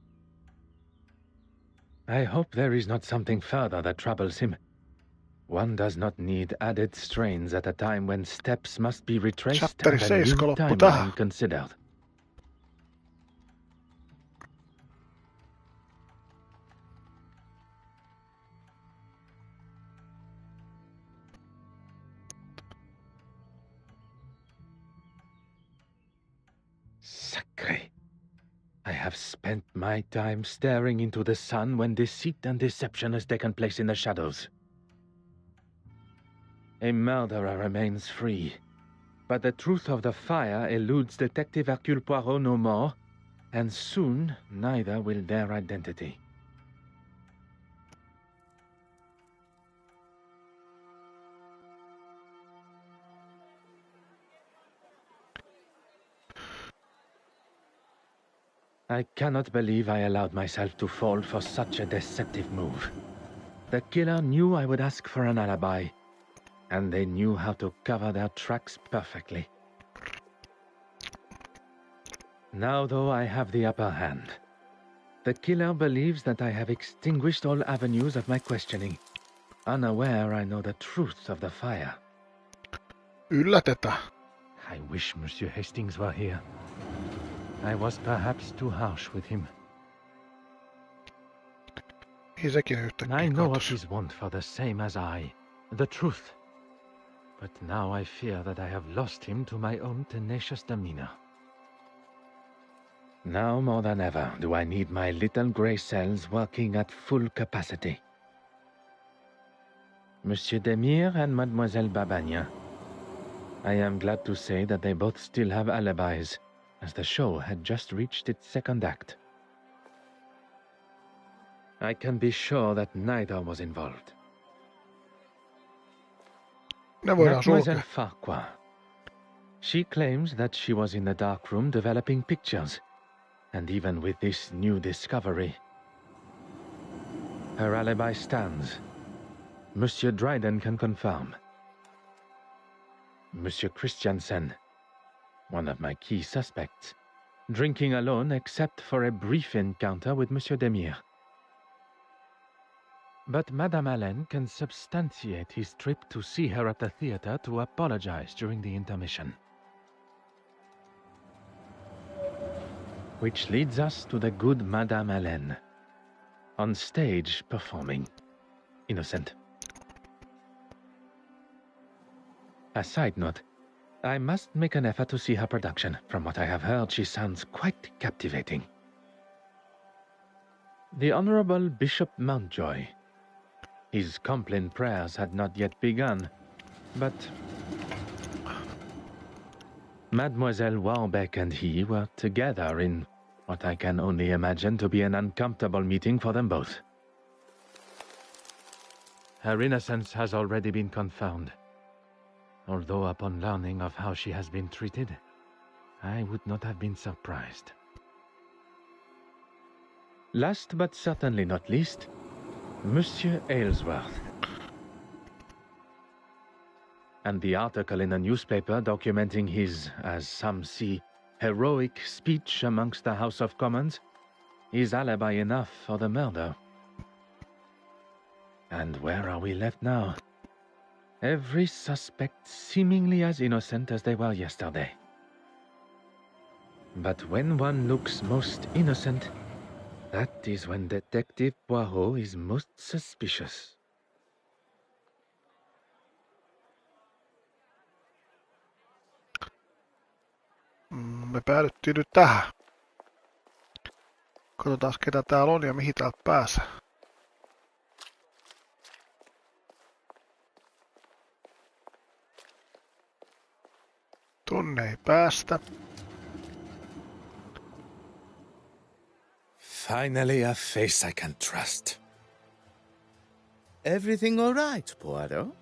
Speaker 6: I hope there is not something further that troubles him. One does not need added strains at a time when steps must be retraced
Speaker 1: Chapteri
Speaker 6: and a new
Speaker 1: 7 loppu tähän.
Speaker 6: timeline considered. Sacré. I have spent my time staring into the sun when deceit and deception has taken place in the shadows. A murderer remains free, but the truth of the fire eludes Detective Hercule Poirot no more, and soon neither will their identity. I cannot believe I allowed myself to fall for such a deceptive move. The killer knew I would ask for an alibi, and they knew how to cover their tracks perfectly. Now, though, I have the upper hand. The killer believes that I have extinguished all avenues of my questioning, unaware I know the truth of the fire.
Speaker 1: Yllätetään.
Speaker 6: I wish Monsieur Hastings were here. I was perhaps too harsh with him.
Speaker 1: Niin sekin yhtäkkiä
Speaker 6: I know of
Speaker 1: katosi.
Speaker 6: his want for the same as I, the truth. But now I fear that I have lost him to my own tenacious demeanor. Now more than ever do I need my little grey cells working at full capacity. Monsieur Demire and Mademoiselle Babagna. I am glad to say that they both still have alibis, as the show had just reached its second act. I can be sure that neither was involved.
Speaker 1: Ne voidaan
Speaker 6: Mademoiselle
Speaker 1: sulkea.
Speaker 6: Farquhar. She claims that she was in the dark room developing pictures, and even with this new discovery, her alibi stands. Monsieur Dryden can confirm. Monsieur Christiansen, one of my key suspects, drinking alone except for a brief encounter with Monsieur Demire. But Madame Hélène can substantiate his trip to see her at the theatre to apologize during the intermission. Which leads us to the good Madame Hélène, on stage performing Innocent. A side note, I must make an effort to see her production. From what I have heard, she sounds quite captivating. The Honorable Bishop Mountjoy. His Compline prayers had not yet begun, but Mademoiselle Warbeck and he were together in what I can only imagine to be an uncomfortable meeting for them both. Her innocence has already been confirmed, although upon learning of how she has been treated, I would not have been surprised. Last but certainly not least, Monsieur Aylesworth. And the article in the newspaper documenting his, as some see, heroic speech amongst the House of Commons is alibi enough for the murder. And where are we left now? Every suspect seemingly as innocent as they were yesterday. But when one looks most innocent, that is when Detective Poirot is most suspicious.
Speaker 1: Me päädyttiin nyt tähän. Katsotaan ketä täällä on ja mihin täältä pääsee. Tonne ei päästä.
Speaker 3: Finally, a face I can trust.
Speaker 9: Everything all right, Poirot?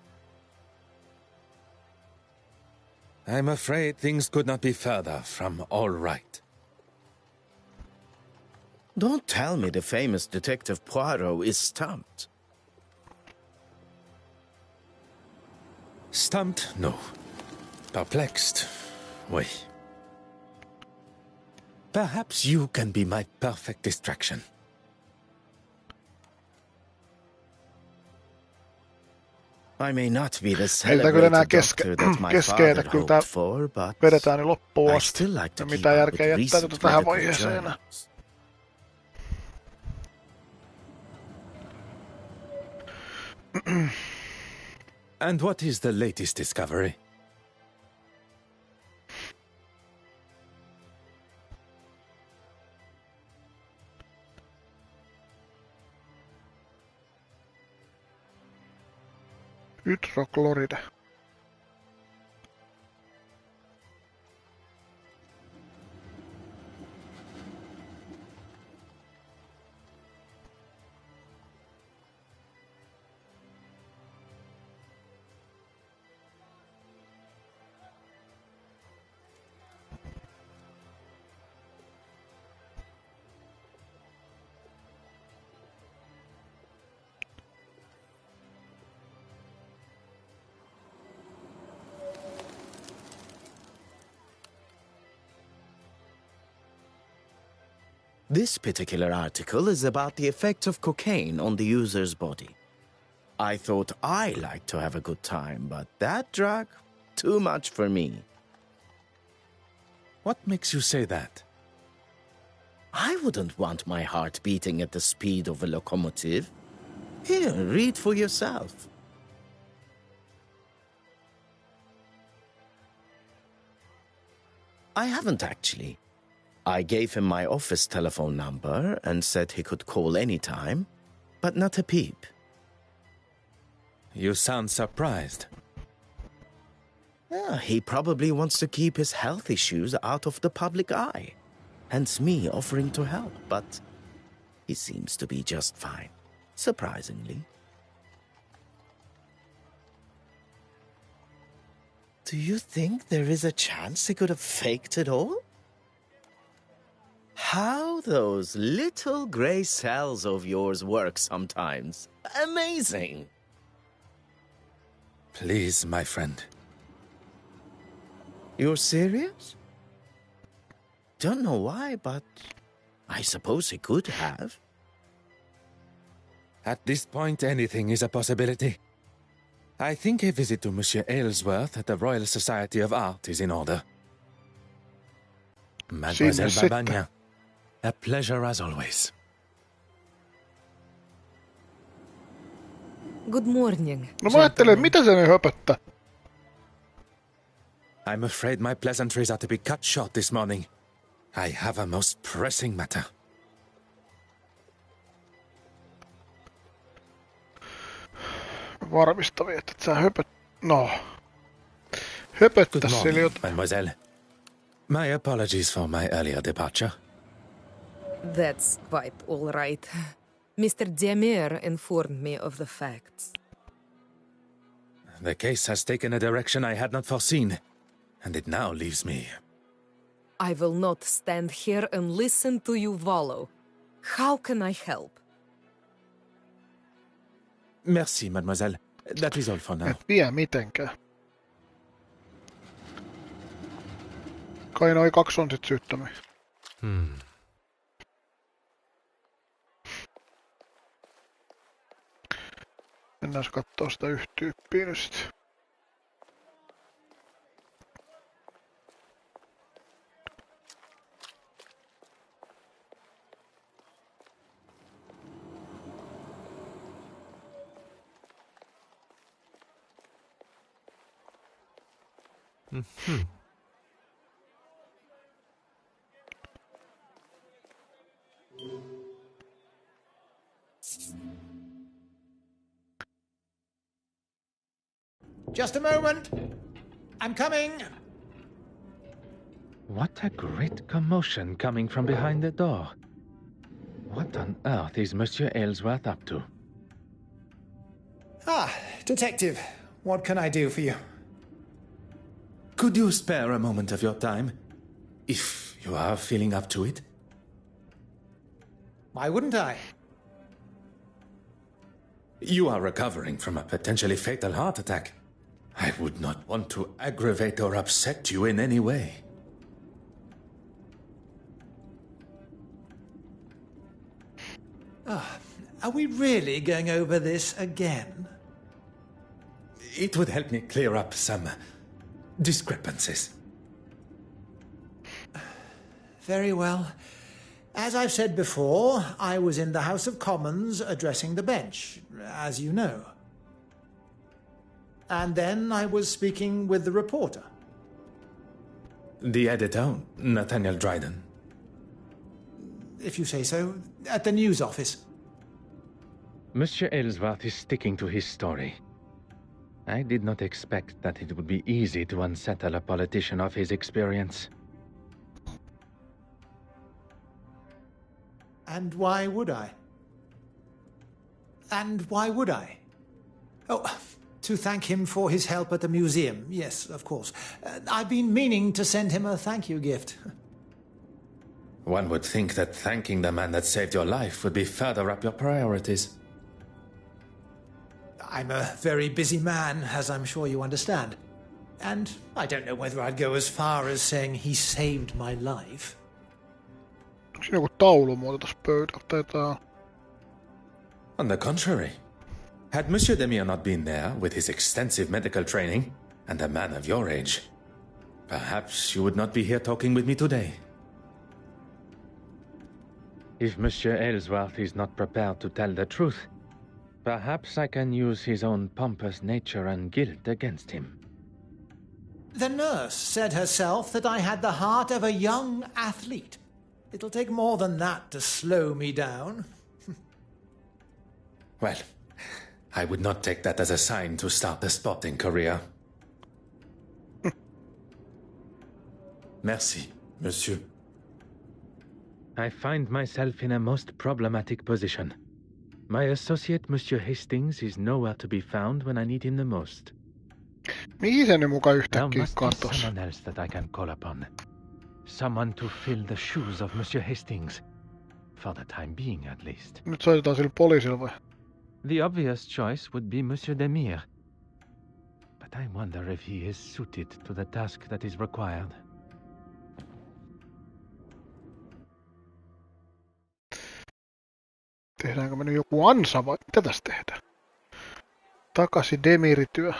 Speaker 3: I'm afraid things could not be further from all right.
Speaker 9: Don't tell me the famous Detective Poirot is stumped.
Speaker 3: Stumped? No. Perplexed? Oui. Perhaps you can be my perfect distraction.
Speaker 9: I may not be the
Speaker 1: Meiltä kyllä nämä
Speaker 9: celebrated doctor that my
Speaker 1: keskeitä
Speaker 9: father
Speaker 1: kyllä
Speaker 9: hoped for, but
Speaker 1: vedetään niin loppuun
Speaker 9: I
Speaker 1: asti.
Speaker 9: still like to
Speaker 1: Ja
Speaker 9: keep
Speaker 1: mitä
Speaker 9: up
Speaker 1: järkeä
Speaker 9: with
Speaker 1: jättää
Speaker 9: recent
Speaker 1: tähän
Speaker 9: medical
Speaker 1: vaiheeseen.
Speaker 9: journals.
Speaker 3: And what is the latest discovery?
Speaker 1: Hydrokloride.
Speaker 9: This particular article is about the effect of cocaine on the user's body. I thought I liked to have a good time, but that drug, too much for me.
Speaker 3: What makes you say that?
Speaker 9: I wouldn't want my heart beating at the speed of a locomotive. Here, read for yourself. I haven't actually. I gave him my office telephone number and said he could call any time, but not a peep.
Speaker 3: You sound surprised.
Speaker 9: Yeah, he probably wants to keep his health issues out of the public eye. Hence me offering to help, but he seems to be just fine, surprisingly. Do you think there is a chance he could have faked it all? How those little gray cells of yours work sometimes. Amazing!
Speaker 3: Please, my friend.
Speaker 9: You're serious? don't know why, but I suppose he could have.
Speaker 3: At this point, anything is a possibility. I think a visit to Monsieur Aylesworth at the Royal Society of Art is in order. Mademoiselle
Speaker 1: Sinne
Speaker 3: Babagna, a pleasure as always.
Speaker 10: Good morning.
Speaker 1: No mä ajattelen, mitä se ne höpöttää?
Speaker 3: I'm afraid my pleasantries are to be cut short this morning. I have a most pressing matter.
Speaker 1: Varmistavia, että sä höpöt... No.
Speaker 3: Good
Speaker 1: Höpöttäs sille
Speaker 3: morning,
Speaker 1: jotain.
Speaker 3: mademoiselle. My apologies for my earlier departure.
Speaker 10: That's quite all right. Mr. Demir informed me of the facts.
Speaker 3: The case has taken a direction I had not foreseen, and it now leaves me.
Speaker 10: I will not stand here and listen to you wallow. How can I help?
Speaker 3: Merci, mademoiselle. That is all for now.
Speaker 1: Et vie mitenkään. Kai noi 2 on sit syyttömiä. Mennään kattoo sitä yhtä tyyppiä nyt sit.
Speaker 2: Just a moment. I'm coming.
Speaker 6: What a great commotion coming from behind the door. What on earth is Monsieur Aylesworth up to?
Speaker 2: Ah, Detective. What can I do for you?
Speaker 3: Could you spare a moment of your time? If you are feeling up to it?
Speaker 2: Why wouldn't I?
Speaker 3: You are recovering from a potentially fatal heart attack. I would not want to aggravate or upset you in any way.
Speaker 2: Are we really going over this again?
Speaker 3: It would help me clear up some discrepancies.
Speaker 2: Very well. As I've said before, I was in the House of Commons addressing the bench, as you know. And then I was speaking with the reporter.
Speaker 3: The editor, Nathaniel Dryden.
Speaker 2: If you say so, at the news office.
Speaker 6: Monsieur Aylesworth is sticking to his story. I did not expect that it would be easy to unsettle a politician of his experience.
Speaker 2: And why would I? And why would I? Oh, to thank him for his help at the museum. Yes, of course. I've been meaning to send him a thank you gift.
Speaker 3: One would think that thanking the man that saved your life would be further up your priorities.
Speaker 2: I'm a very busy man, as I'm sure you understand. And I don't know whether I'd go as far as saying he saved my life.
Speaker 1: Onko siinä joku taulumuoto tässä pöydällä?
Speaker 3: On the contrary. Had Monsieur Demir not been there with his extensive medical training and a man of your age, perhaps you would not be here talking with me today.
Speaker 6: If Monsieur Aylesworth is not prepared to tell the truth, perhaps I can use his own pompous nature and guilt against him.
Speaker 2: The nurse said herself that I had the heart of a young athlete. It'll take more than that to slow me down.
Speaker 3: Well, I would not take that as a sign to start a sporting career. Merci, monsieur.
Speaker 6: I find myself in a most problematic position. My associate, Monsieur Hastings, is nowhere to be found when I need him the most.
Speaker 1: Mihin se nyt muka
Speaker 6: There
Speaker 1: yhtäkkiä
Speaker 6: must be
Speaker 1: katosi?
Speaker 6: someone else that I can call upon. Someone to fill the shoes of Monsieur Hastings. For the time being, at least.
Speaker 1: Nyt soitetaan sille poliisille vai?
Speaker 6: The obvious choice would be Monsieur Demir. But I wonder if he is suited to the task that is required.
Speaker 1: Tehdäänkö me nyt joku ansa vai mitä tässä tehdään? Takaisin demirityö.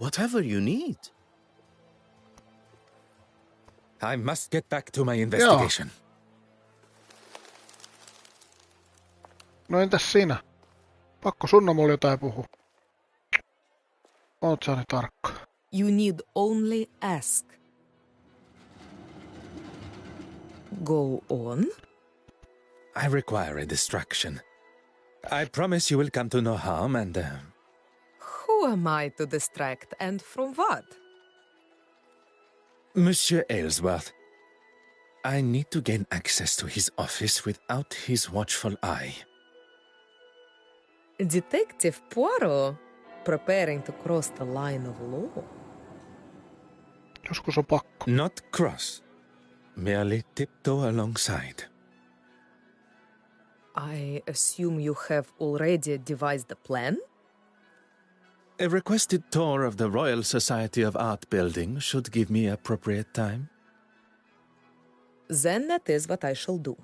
Speaker 9: Whatever you need.
Speaker 3: I must get back to my investigation.
Speaker 1: No entäs sinä? Pakko sunna mulle jotain puhua. Oot sä nyt tarkka.
Speaker 10: You need only ask. Go on.
Speaker 3: I require a distraction. I promise you will come to no harm and...
Speaker 10: Who am I to distract, and from what?
Speaker 3: Monsieur Aylesworth, I need to gain access to his office without his watchful eye.
Speaker 10: Detective Poirot, preparing to cross the line of law.
Speaker 1: Joskus on pakko.
Speaker 3: Not cross, merely tiptoe alongside.
Speaker 10: I assume you have already devised a plan?
Speaker 3: A requested tour of the Royal Society of Art building should give me appropriate time.
Speaker 10: Then that is what I shall do.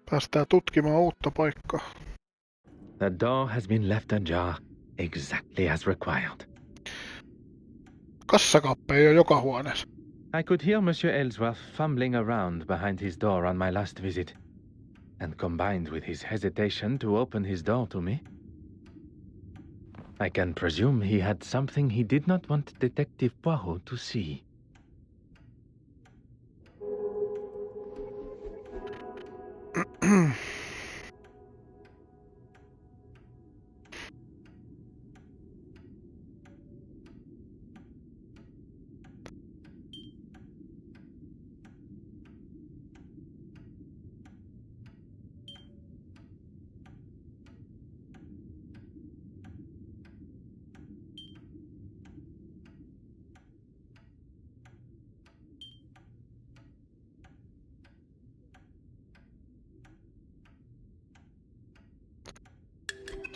Speaker 1: Päästään tutkimaan uutta paikkaa.
Speaker 6: The door has been left ajar, exactly as required.
Speaker 1: Kassakaappeja on joka huoneessa.
Speaker 6: I could hear Monsieur Aylesworth fumbling around behind his door on my last visit, and combined with his hesitation to open his door to me, I can presume he had something he did not want Detective Poirot to see.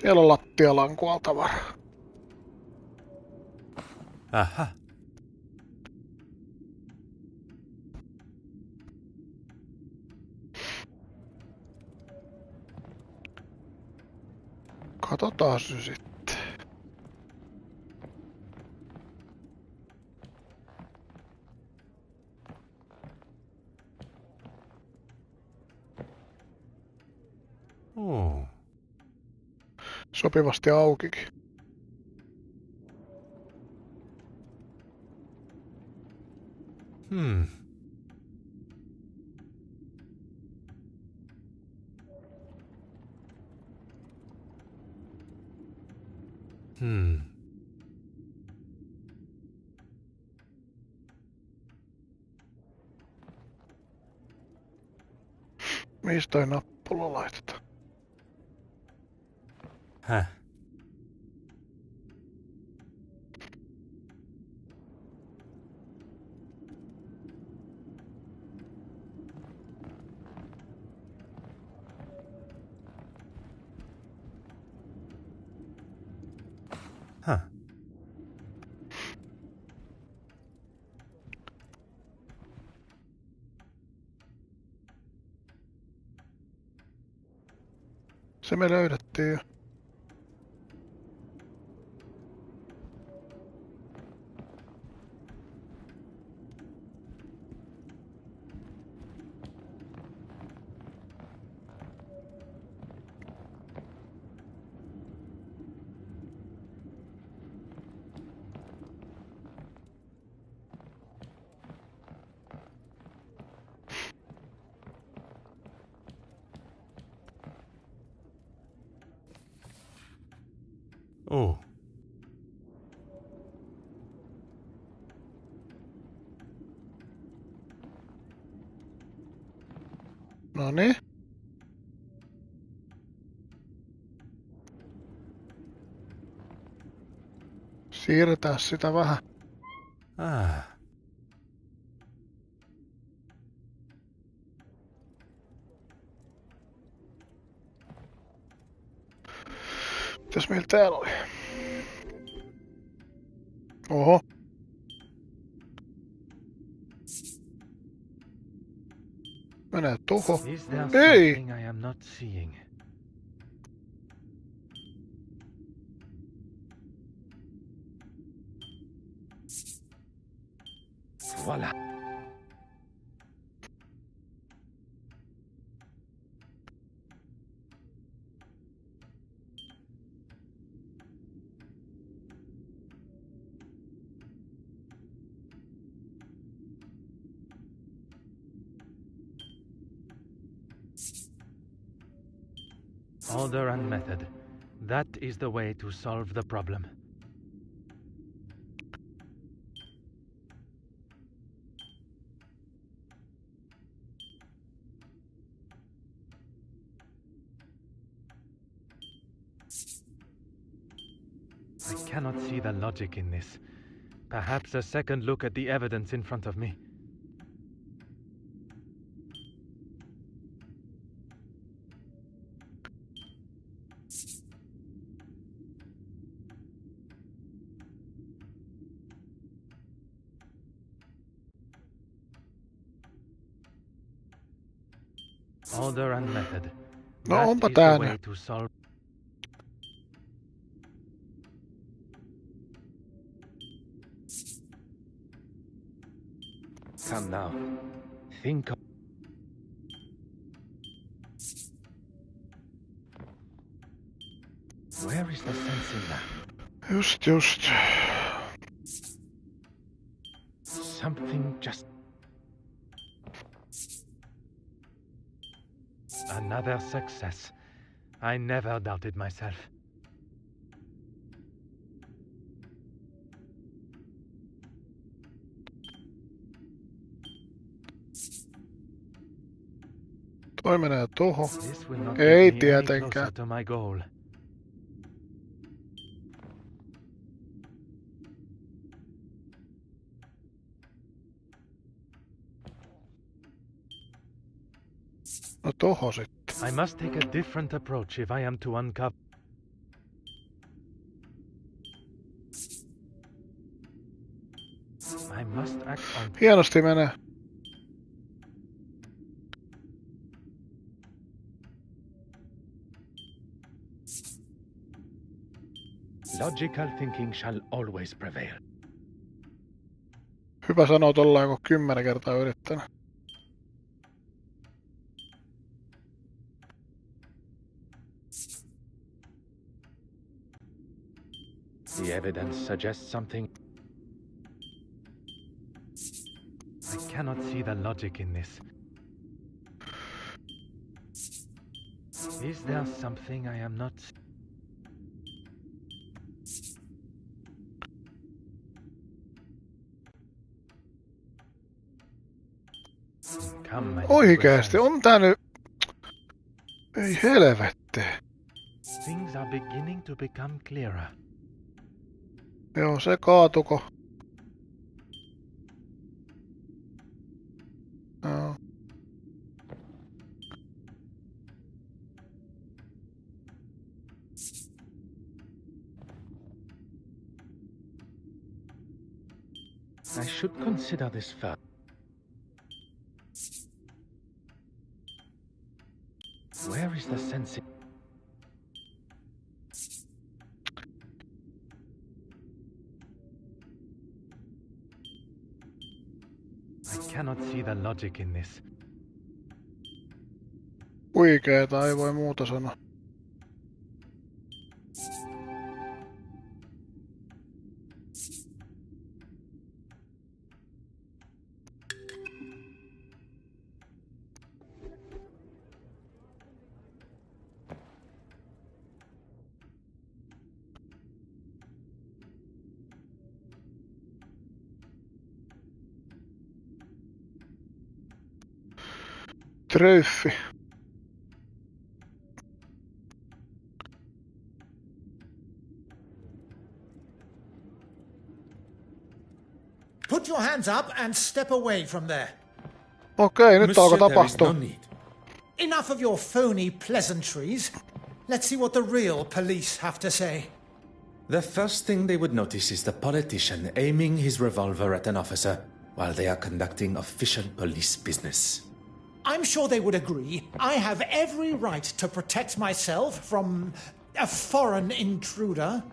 Speaker 1: Siellä on lattialankualla tavaraa.
Speaker 8: Aha.
Speaker 1: Katsotaan se sitten.
Speaker 8: Oh.
Speaker 1: Sopivasti aukikin.
Speaker 8: Hmm. Hmm.
Speaker 1: Mistä toi nappula laitetaan?
Speaker 8: Häh. Huh.
Speaker 1: Se me löydettiin jo.
Speaker 8: Oh.
Speaker 1: Noniin. Siirretään sitä vähän.
Speaker 8: Ah.
Speaker 1: Mitäs meillä täällä oli? Oho. Mene tuho. Ei!
Speaker 6: I am not seeing? Voila. Order and method. That is the way to solve the problem. I cannot see the logic in this. Perhaps a second look at the evidence in front of me. Order and method.
Speaker 1: No,
Speaker 6: That
Speaker 1: onpa
Speaker 6: is the
Speaker 1: tää
Speaker 6: way
Speaker 1: nyt.
Speaker 6: to solve. Come now. Think of... Where is the sense in that?
Speaker 1: Just.
Speaker 6: Something just... Another success. I never doubted myself.
Speaker 1: Toi menee tuho.
Speaker 6: This will not
Speaker 1: Ei
Speaker 6: get me any
Speaker 1: tietenkään.
Speaker 6: closer to my goal.
Speaker 1: No tuho sitten.
Speaker 6: I must take a different approach if I am to uncover. I must act on...
Speaker 1: Hienosti menee.
Speaker 6: Logical thinking shall always prevail.
Speaker 1: Hyvä sanoa tollain, kun 10 kertaa yrittänyt.
Speaker 6: The evidence suggests something. I cannot see the logic in this. Is there something I am not... Come, my
Speaker 1: Oikeesti,
Speaker 6: little
Speaker 1: on tää nyt... Ei helvetti.
Speaker 6: friends. Things are beginning to become clearer.
Speaker 1: Joo, se kaatuko. Joo.
Speaker 6: I should consider this first. Where is the sense? I cannot see the logic in this.
Speaker 1: Huikeeta, ei voi muuta sanoa. Tröffi.
Speaker 2: Put your hands up and step away from there.
Speaker 1: Okei, nyt
Speaker 7: Monsieur,
Speaker 1: alkoi
Speaker 7: there is
Speaker 1: tapahtua.
Speaker 7: no need.
Speaker 2: Enough of your phony pleasantries. Let's see what the real police have to say.
Speaker 3: The first thing they would notice is the politician aiming his revolver at an officer while they are conducting official police business.
Speaker 2: I'm sure they would agree. I have every right to protect myself from a foreign intruder.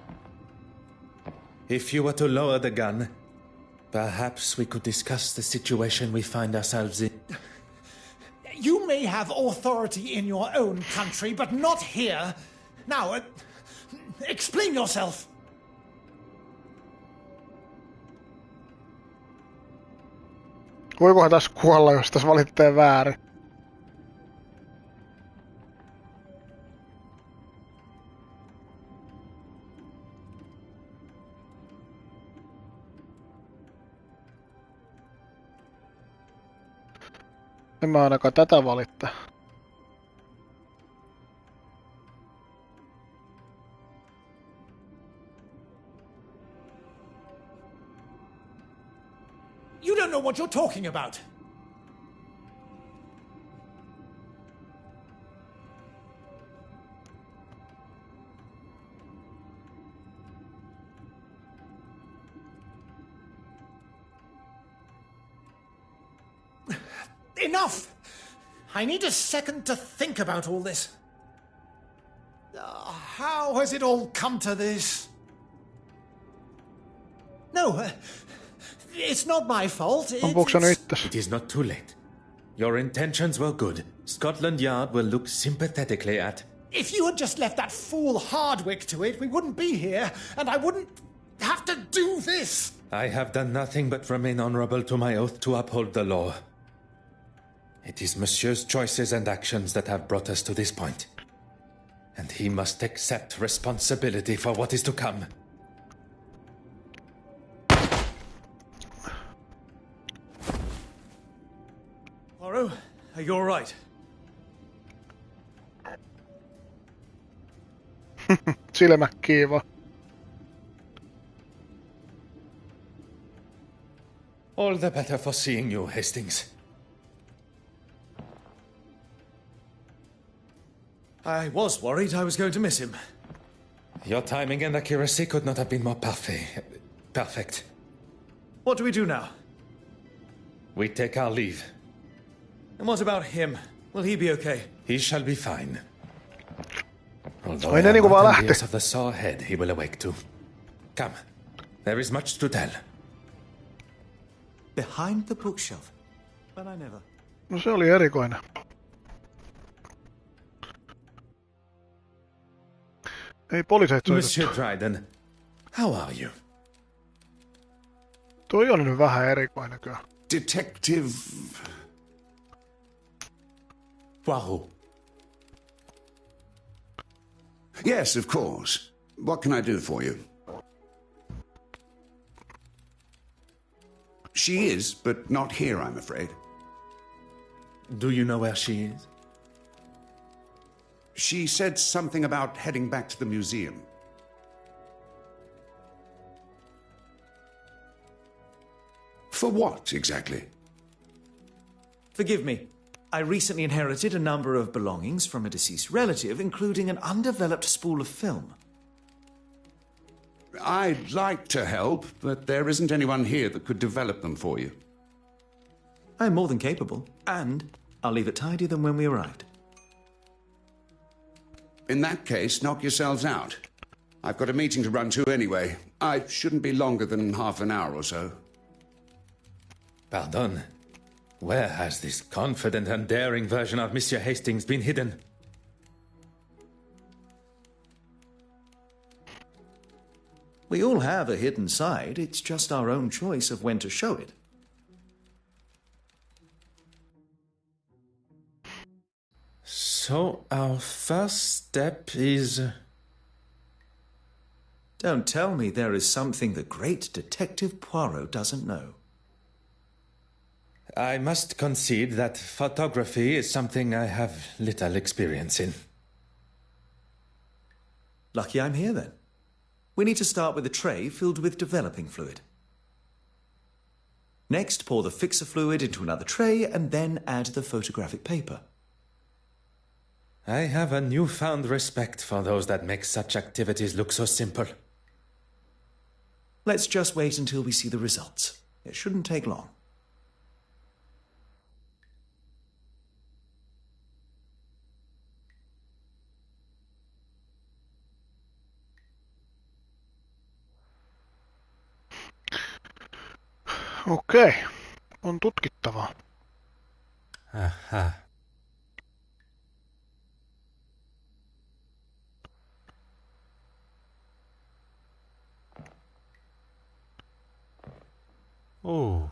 Speaker 3: If you were to lower the gun, perhaps we could discuss the situation we find ourselves in.
Speaker 2: You may have authority in your own country, but not here. Now, explain yourself.
Speaker 1: Voikohan tässä kuolla, jos tässä valitsee väärin? En mä ainakaan tätä valittaa.
Speaker 2: You don't know what you're talking about. Enough! I need a second to think about all this. How has it all come to this? No, it's not my fault.
Speaker 3: It is not too late. Your intentions were good. Scotland Yard will look sympathetically at...
Speaker 2: If you had just left that fool Hardwick to it, we wouldn't be here, and I wouldn't have to do this.
Speaker 3: I have done nothing but remain honorable to my oath to uphold the law. It is Monsieur's choices and actions that have brought us to this point. And he must accept responsibility for what is to come.
Speaker 4: Poirot, are you all right?
Speaker 1: Silmä kiiva.
Speaker 3: All the better for seeing you, Hastings.
Speaker 4: I was worried I was going to miss him.
Speaker 3: Your timing and accuracy could not have been more perfect.
Speaker 4: What do we do now?
Speaker 3: We take our leave.
Speaker 4: And what about him? Will he be okay?
Speaker 3: He shall be fine. Although
Speaker 1: Ai
Speaker 3: I
Speaker 1: ne
Speaker 3: am
Speaker 1: niinku vaan
Speaker 3: not
Speaker 1: lähti.
Speaker 3: envious of the sore head he will awake to. Come, there is much to tell.
Speaker 4: Behind the bookshelf. But I never.
Speaker 1: No se oli erikoinen. Ei poliiseit
Speaker 3: Monsieur
Speaker 1: soitettu.
Speaker 3: Dryden, how are you?
Speaker 1: Toi on nyt vähän erikoinen kyllä.
Speaker 11: Detective...
Speaker 3: Poirot.
Speaker 11: Yes, of course. What can I do for you? She is, but not here, I'm afraid.
Speaker 3: Do you know where she is?
Speaker 11: She said something about heading back to the museum. For what, exactly?
Speaker 4: Forgive me. I recently inherited a number of belongings from a deceased relative, including an undeveloped spool of film.
Speaker 11: I'd like to help, but there isn't anyone here that could develop them for you.
Speaker 4: I'm more than capable, and I'll leave it tidier than when we arrived.
Speaker 11: In that case, knock yourselves out. I've got a meeting to run to anyway. I shouldn't be longer than half an hour or so.
Speaker 3: Pardon. Where has this confident and daring version of Monsieur Hastings been hidden?
Speaker 4: We all have a hidden side. It's just our own choice of when to show it.
Speaker 3: So, our first step is...
Speaker 4: Don't tell me there is something the great Detective Poirot doesn't know.
Speaker 3: I must concede that photography is something I have little experience in.
Speaker 4: Lucky I'm here, then. We need to start with a tray filled with developing fluid. Next, pour the fixer fluid into another tray and then add the photographic paper.
Speaker 3: I have a newfound respect for those that make such activities look so simple.
Speaker 4: Let's just wait until we see the results. It shouldn't take long.
Speaker 1: Okei, on tutkittavaa.
Speaker 8: Aha. Oh.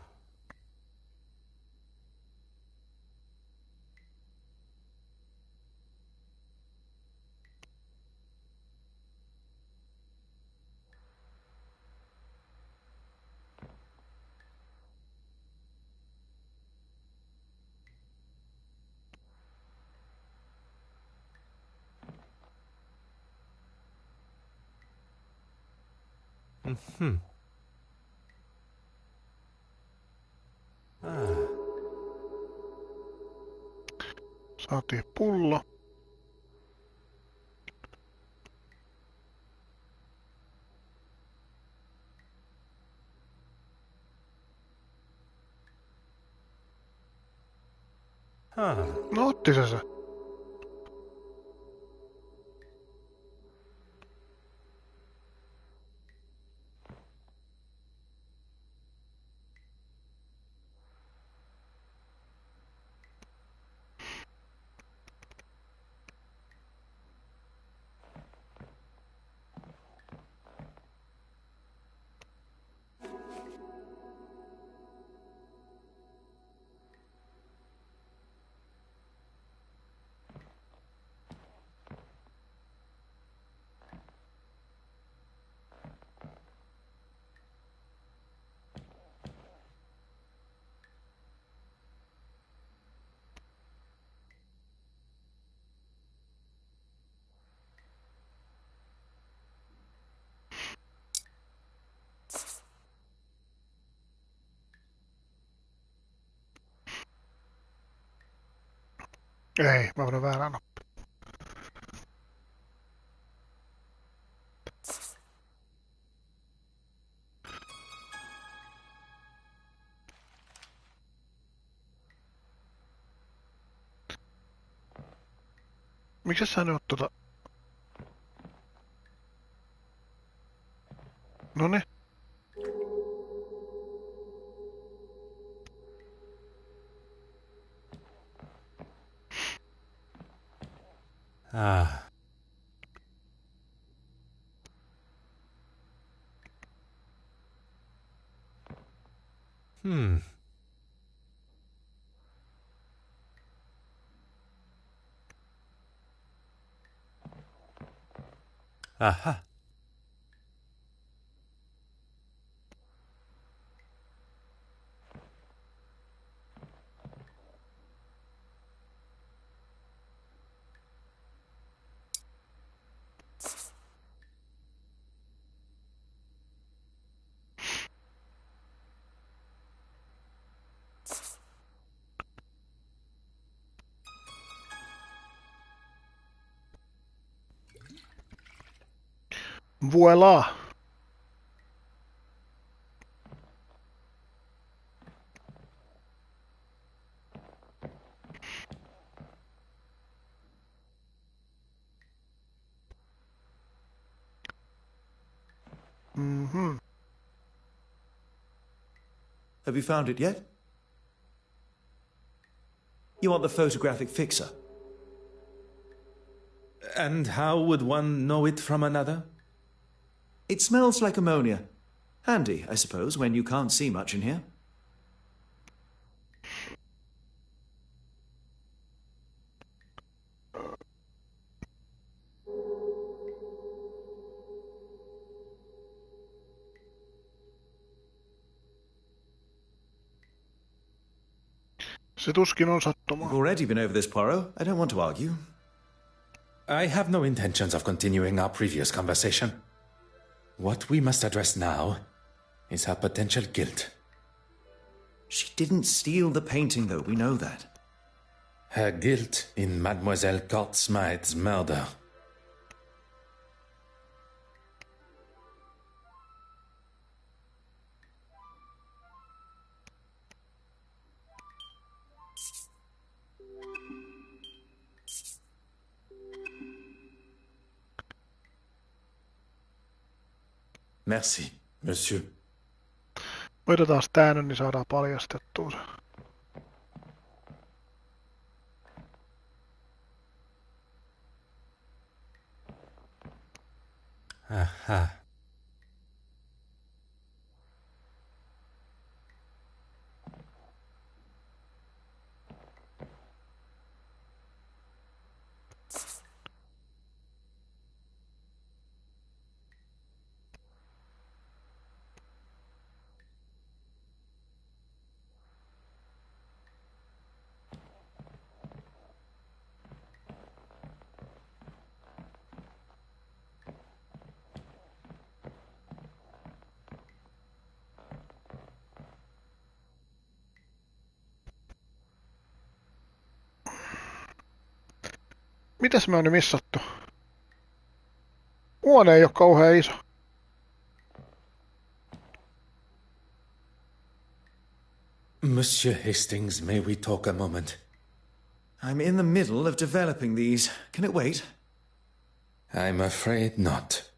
Speaker 8: Mm-hmm.
Speaker 1: Saatiin pullo. No otti se. Ei, mä panin väärään nappia. Miksi sä nyt oot Noniin.
Speaker 8: Aha.
Speaker 1: Voilà. Mm-hmm.
Speaker 4: Have you found it yet? You want the photographic fixer?
Speaker 7: And how would one know it from another?
Speaker 4: It smells like ammonia. Handy, I suppose, when you can't see much in here.
Speaker 1: Se tuskin on sattumaa.
Speaker 4: You've already been over this, Poirot. I don't want to argue.
Speaker 3: I have no intentions of continuing our previous conversation. What we must address now is her potential guilt.
Speaker 4: She didn't steal the painting, though. We know that.
Speaker 3: Her guilt in Mademoiselle Cortsmith's murder.
Speaker 4: Merci, monsieur.
Speaker 1: Otetaan tää nyt, niin saadaan paljastettua se.
Speaker 8: Aha.
Speaker 1: Mitäs me on nyt missattu? Huone ei oo kauhean iso.
Speaker 3: Monsieur Hastings, may we talk a moment?
Speaker 4: I'm in the middle of developing these. Can it wait?
Speaker 3: I'm afraid not.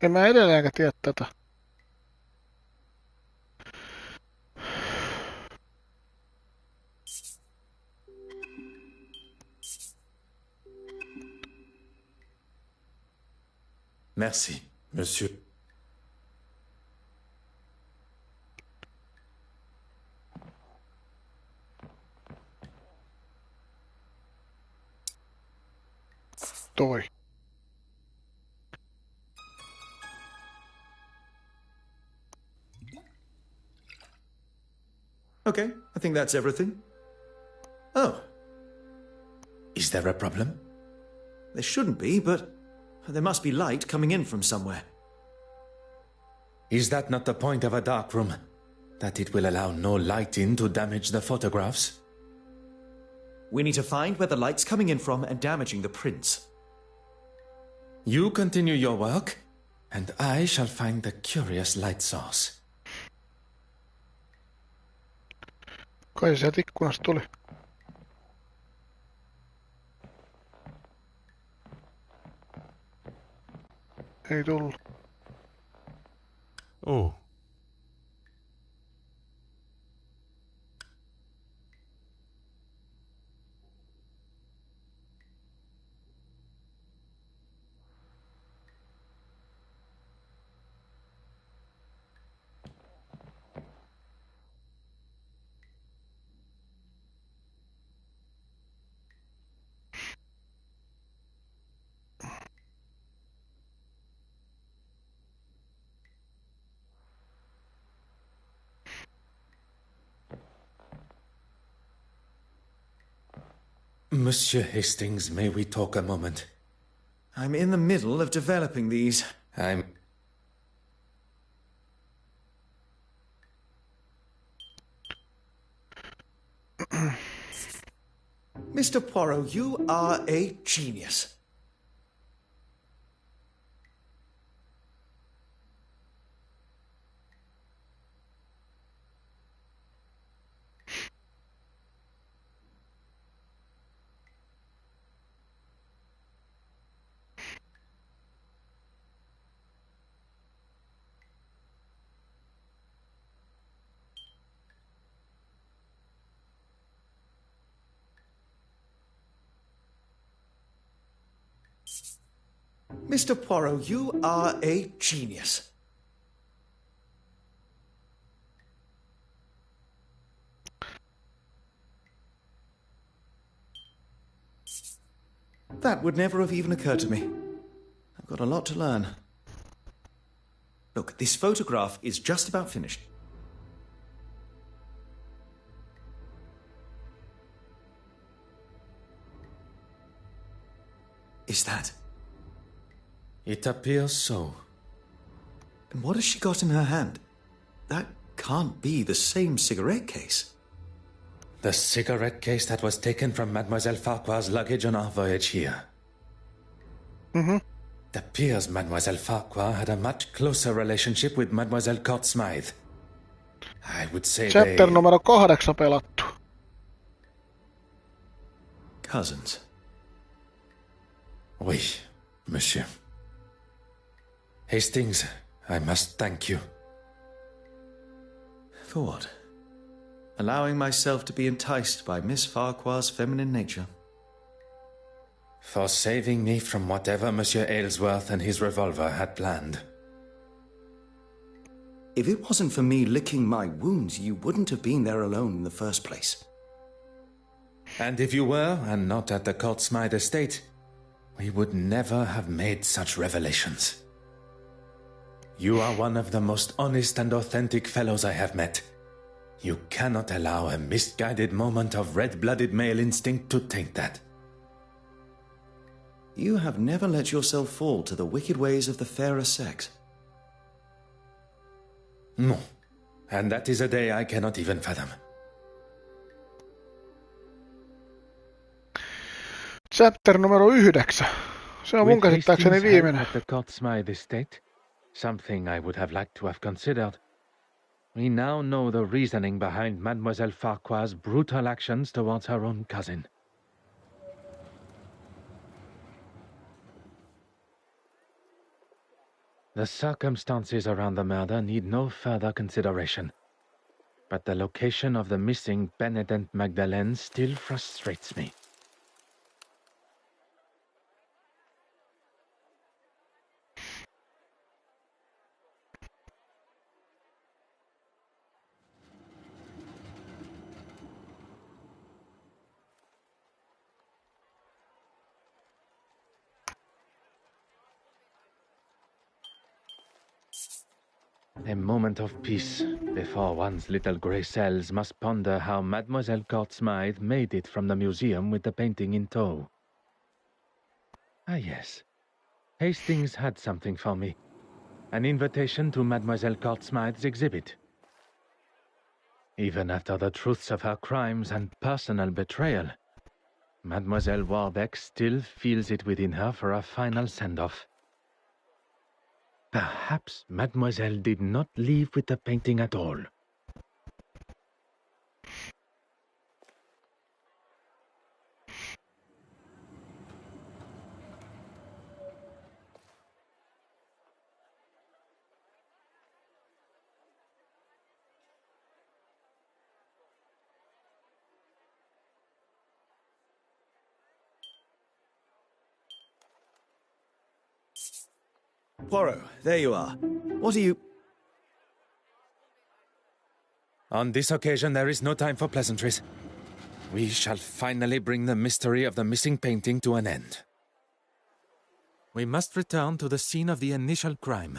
Speaker 1: En mä edelleenkään tiedä tätä.
Speaker 4: Merci, monsieur.
Speaker 1: Toi.
Speaker 4: Okay, I think that's everything. Oh,
Speaker 3: Is there a problem?
Speaker 4: there shouldn't be, but there must be light coming in from somewhere.
Speaker 3: Is that not the point of a dark room? That it will allow no light in to damage the photographs?
Speaker 4: We need to find where the light's coming in from and damaging the prints.
Speaker 3: You continue your work, and I shall find the curious light source.
Speaker 1: Kai se sieltä ikkunasta tuli. Ei tullut.
Speaker 8: Oh.
Speaker 3: Monsieur Hastings, may we talk a moment?
Speaker 4: I'm in the middle of developing these. Mr. Poirot, you are a genius. Mr. Poirot, you are a genius. That would never have even occurred to me. I've got a lot to learn. Look, this photograph is just about finished. Is that?
Speaker 3: It appears so.
Speaker 4: And what has she got in her hand? That can't be the same cigarette case.
Speaker 3: The cigarette case that was taken from Mademoiselle Farquhar's luggage on our voyage here.
Speaker 1: Mm-hmm.
Speaker 3: It appears Mademoiselle Farquhar had a much closer relationship with Mademoiselle Court Smythe. I would say
Speaker 1: Chapter numero 8 pelattu.
Speaker 4: Cousins.
Speaker 3: Oui, monsieur. Hastings, I must thank you.
Speaker 4: For what? Allowing myself to be enticed by Miss Farquhar's feminine nature.
Speaker 3: For saving me from whatever Monsieur Aylesworth and his revolver had planned.
Speaker 4: If it wasn't for me licking my wounds, you wouldn't have been there alone in the first place.
Speaker 3: And if you were, and not at the Court Smythe estate, we would never have made such revelations. You are one of the most honest and authentic fellows I have met. You cannot allow a misguided moment of red-blooded male instinct to taint that.
Speaker 4: You have never let yourself fall to the wicked ways of the fairer sex.
Speaker 3: No, and that is a day I cannot even fathom.
Speaker 1: Chapter numero 9. Se on mun käsittääkseni viimeinen.
Speaker 6: At the Court Smythe estate, something I would have liked to have considered. We now know the reasoning behind Mademoiselle Farquhar's brutal actions towards her own cousin. The circumstances around the murder need no further consideration. But the location of the missing Benedent Magdalene still frustrates me. A moment of peace before one's little grey cells must ponder how Mademoiselle Court Smythe made it from the museum with the painting in tow. Ah yes, Hastings had something for me. An invitation to Mademoiselle Court Smythe's exhibit. Even after the truths of her crimes and personal betrayal, Mademoiselle Warbeck still feels it within her for a final send-off. Perhaps Mademoiselle did not leave with the painting at all.
Speaker 4: Poirot, there you are. What are you...
Speaker 3: On this occasion, there is no time for pleasantries. We shall finally bring the mystery of the missing painting to an end.
Speaker 7: We must return to the scene of the initial crime,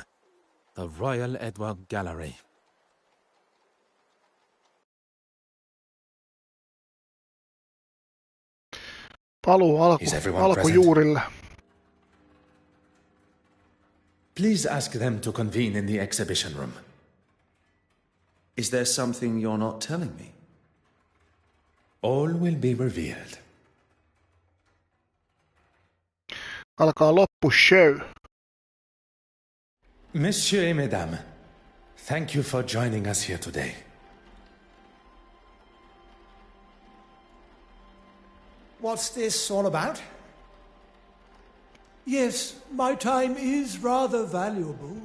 Speaker 7: the Royal Edward Gallery.
Speaker 1: Paluu alkujuurille.
Speaker 3: Please ask them to convene in the exhibition room.
Speaker 4: Is there something you're not telling me?
Speaker 3: All will be revealed.
Speaker 1: Alkaa loppushow.
Speaker 3: Messieurs et mesdames, thank you for joining us here today.
Speaker 2: What's this all about? Yes, my time is rather valuable.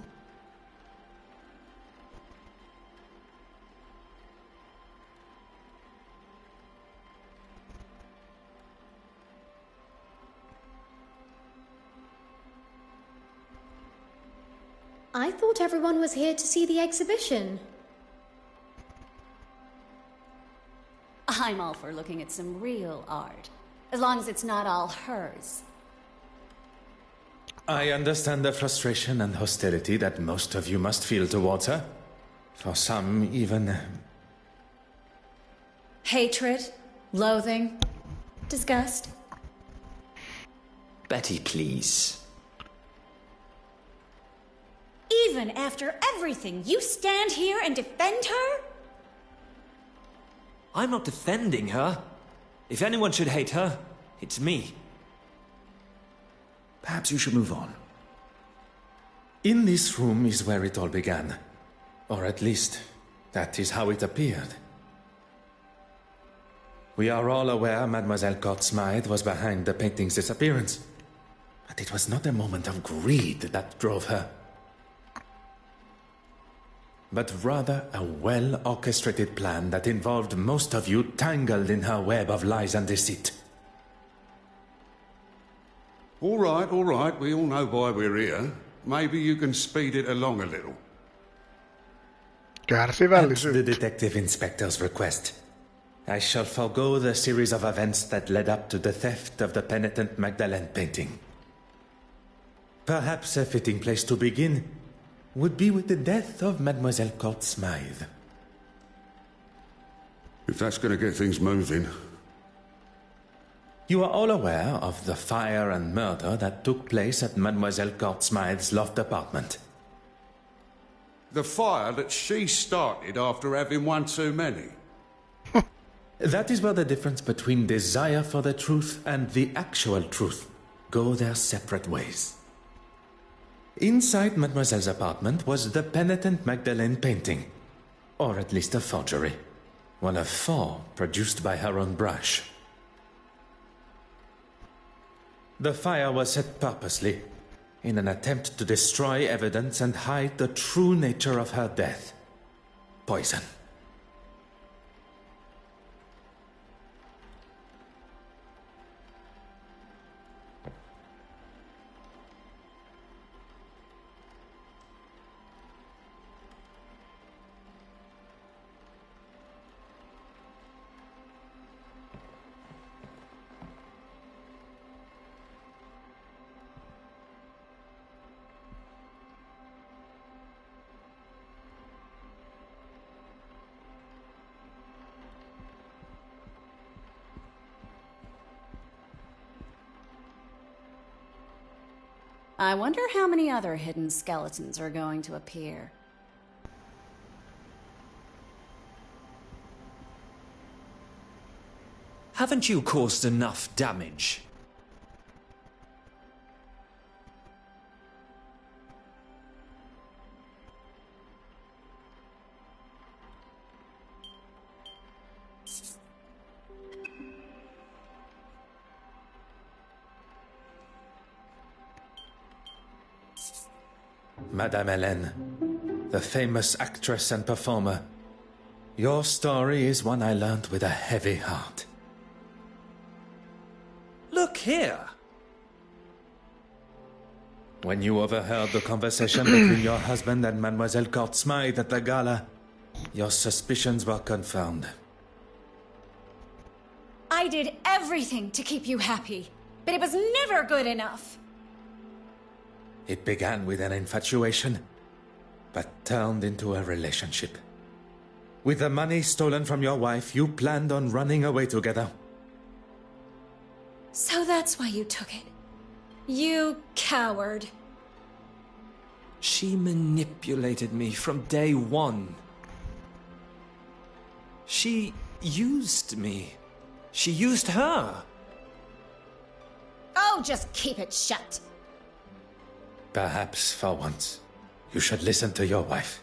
Speaker 5: I thought everyone was here to see the exhibition.
Speaker 12: I'm all for looking at some real art, as long as it's not all hers.
Speaker 3: I understand the frustration and hostility that most of you must feel towards her. For some, even...
Speaker 12: Hatred, loathing, disgust.
Speaker 4: Betty, please.
Speaker 12: Even after everything, you stand here and defend her?
Speaker 13: I'm not defending her. If anyone should hate her, it's me.
Speaker 4: Perhaps you should move on.
Speaker 3: In this room is where it all began. Or at least, that is how it appeared. We are all aware Mademoiselle Court-Smythe was behind the painting's disappearance. But it was not a moment of greed that drove her, but rather a well-orchestrated plan that involved most of you tangled in her web of lies and deceit.
Speaker 11: All right. We all know why we're here. Maybe you can speed it along a little.
Speaker 3: At the Detective Inspector's request, I shall forego the series of events that led up to the theft of the penitent Magdalene painting. Perhaps a fitting place to begin would be with the death of Mademoiselle Court-Smythe.
Speaker 11: If that's going to get things moving.
Speaker 3: You are all aware of the fire and murder that took place at Mademoiselle Court-Smythe's loft apartment.
Speaker 11: The fire that she started after having one too many.
Speaker 3: That is where the difference between desire for the truth and the actual truth go their separate ways. Inside Mademoiselle's apartment was the penitent Magdalene painting, or at least a forgery. One of 4 produced by her own brush. The fire was set purposely, in an attempt to destroy evidence and hide the true nature of her death. Poison.
Speaker 12: I wonder how many other hidden skeletons are going to appear.
Speaker 13: Haven't you caused enough damage?
Speaker 3: Madame Hélène, the famous actress and performer, your story is one I learned with a heavy heart.
Speaker 13: Look here!
Speaker 3: When you overheard the conversation between your husband and Mademoiselle Court-Smythe at the gala, your suspicions were confirmed.
Speaker 12: I did everything to keep you happy, but it was never good enough.
Speaker 3: It began with an infatuation, but turned into a relationship. With the money stolen from your wife, you planned on running away together.
Speaker 12: So that's why you took it. You coward.
Speaker 13: She manipulated me from day one. She used me. She used her.
Speaker 12: Oh, just keep it shut.
Speaker 3: Perhaps, for once, you should listen to your wife.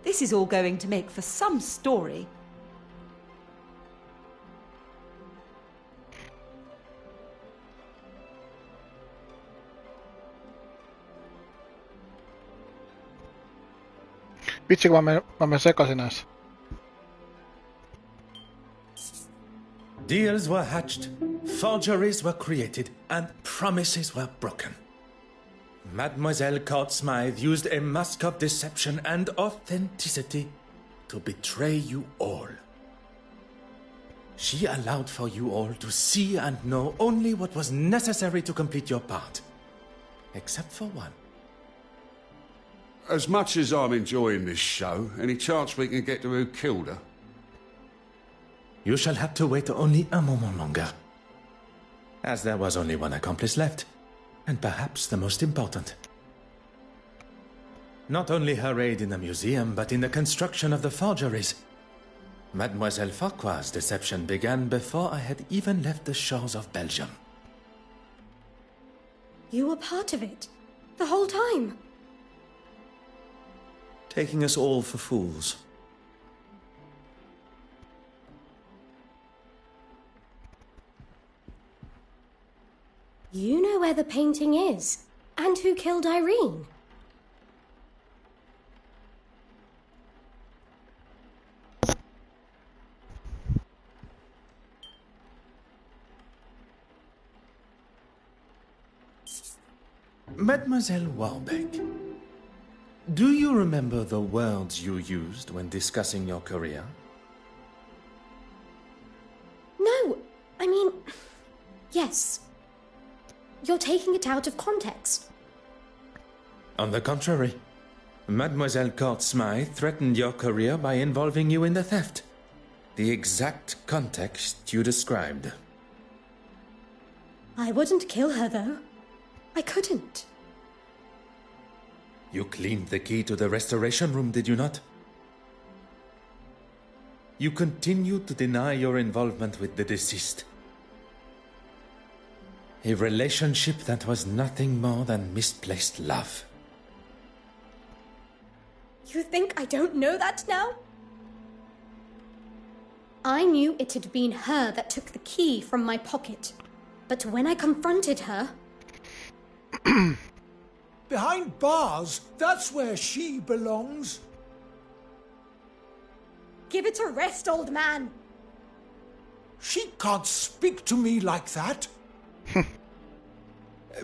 Speaker 14: This is all going to make for some story.
Speaker 1: Vitsi, kun mä menen sekaisin näissä.
Speaker 3: Deals were hatched, forgeries were created, and promises were broken. Mademoiselle Court-Smythe used a mask of deception and authenticity to betray you all. She allowed for you all to see and know only what was necessary to complete your part. Except for one.
Speaker 11: As much as I'm enjoying this show, any chance we can get to who killed her?
Speaker 7: You shall have to wait only a moment longer. As there was only one accomplice left, and perhaps the most important. Not only her aid in the museum, but in the construction of the forgeries. Mademoiselle Farquhar's deception began before I had even left the shores of Belgium.
Speaker 5: You were part of it, the whole time.
Speaker 4: Taking us all for fools.
Speaker 5: You know where the painting is, and who killed Irene.
Speaker 7: Mademoiselle Warbeck, do you remember the words you used when discussing your career?
Speaker 5: No, I mean, yes. You're taking it out of context.
Speaker 7: On the contrary, Mademoiselle Court Smythe threatened your career by involving you in the theft. The exact context you described.
Speaker 5: I wouldn't kill her, though. I couldn't.
Speaker 7: You cleaned the key to the restoration room, did you not? You continued to deny your involvement with the deceased. A relationship that was nothing more than misplaced love.
Speaker 5: You think I don't know that now? I knew it had been her that took the key from my pocket. But when I confronted her...
Speaker 2: Behind bars, that's where she belongs.
Speaker 5: Give it a rest, old man.
Speaker 2: She can't speak to me like that.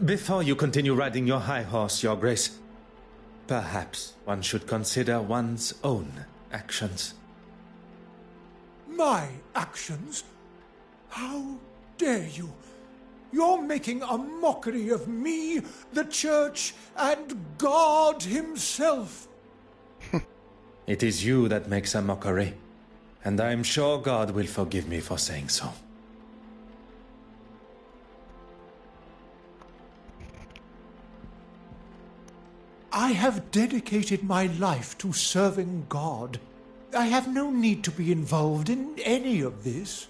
Speaker 7: Before you continue riding your high horse, Your Grace, perhaps one should consider one's own actions.
Speaker 2: My actions? How dare you? You're making a mockery of me, the Church, and God himself.
Speaker 7: It is you that makes a mockery, and I am sure God will forgive me for saying so.
Speaker 2: I have dedicated my life to serving God. I have no need to be involved in any of this.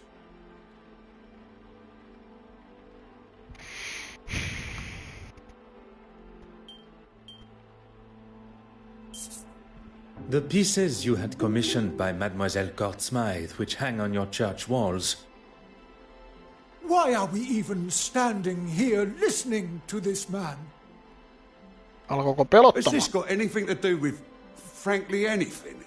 Speaker 7: The pieces you had commissioned by Mademoiselle Court Smythe, which hang on your church walls.
Speaker 2: Why are we even standing here listening to this man?
Speaker 1: Alkoiko
Speaker 11: Has
Speaker 1: pelottamaan?
Speaker 11: this got anything to do with, frankly, anything?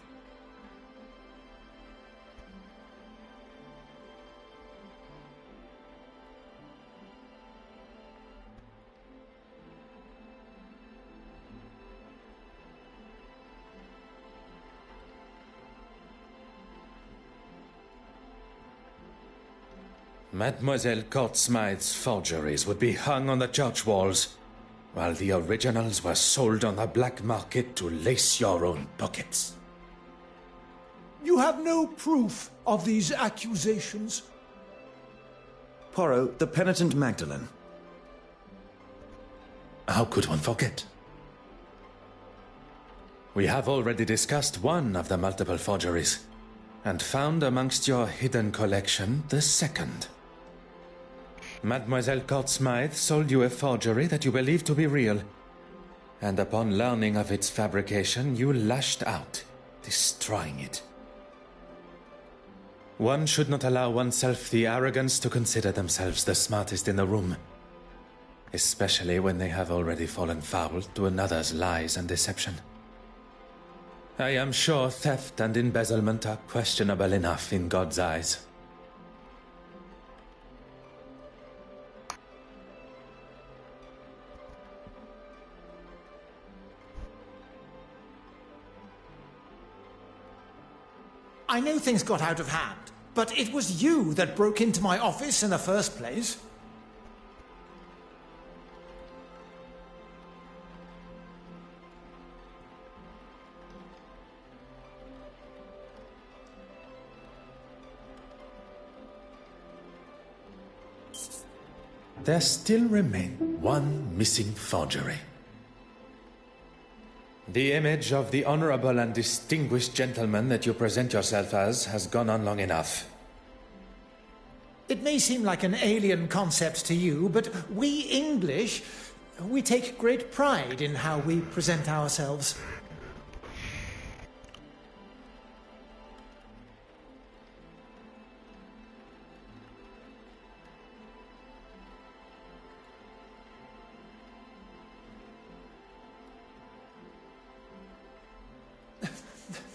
Speaker 7: Mademoiselle Court Smythe's forgeries would be hung on the church walls, while the originals were sold on the black market to lace your own pockets.
Speaker 2: You have no proof of these accusations.
Speaker 4: Poirot, the penitent Magdalene.
Speaker 7: How could one forget? We have already discussed one of the multiple forgeries, and found amongst your hidden collection the second. Mademoiselle Court Smythe sold you a forgery that you believed to be real, and upon learning of its fabrication, you lashed out, destroying it. One should not allow oneself the arrogance to consider themselves the smartest in the room, especially when they have already fallen foul to another's lies and deception. I am sure theft and embezzlement are questionable enough in God's eyes.
Speaker 2: I know things got out of hand, but it was you that broke into my office in the first place.
Speaker 7: There still remains one missing forgery. The image of the honorable and distinguished gentleman that you present yourself as has gone on long enough.
Speaker 2: It may seem like an alien concept to you, but we English, we take great pride in how we present ourselves.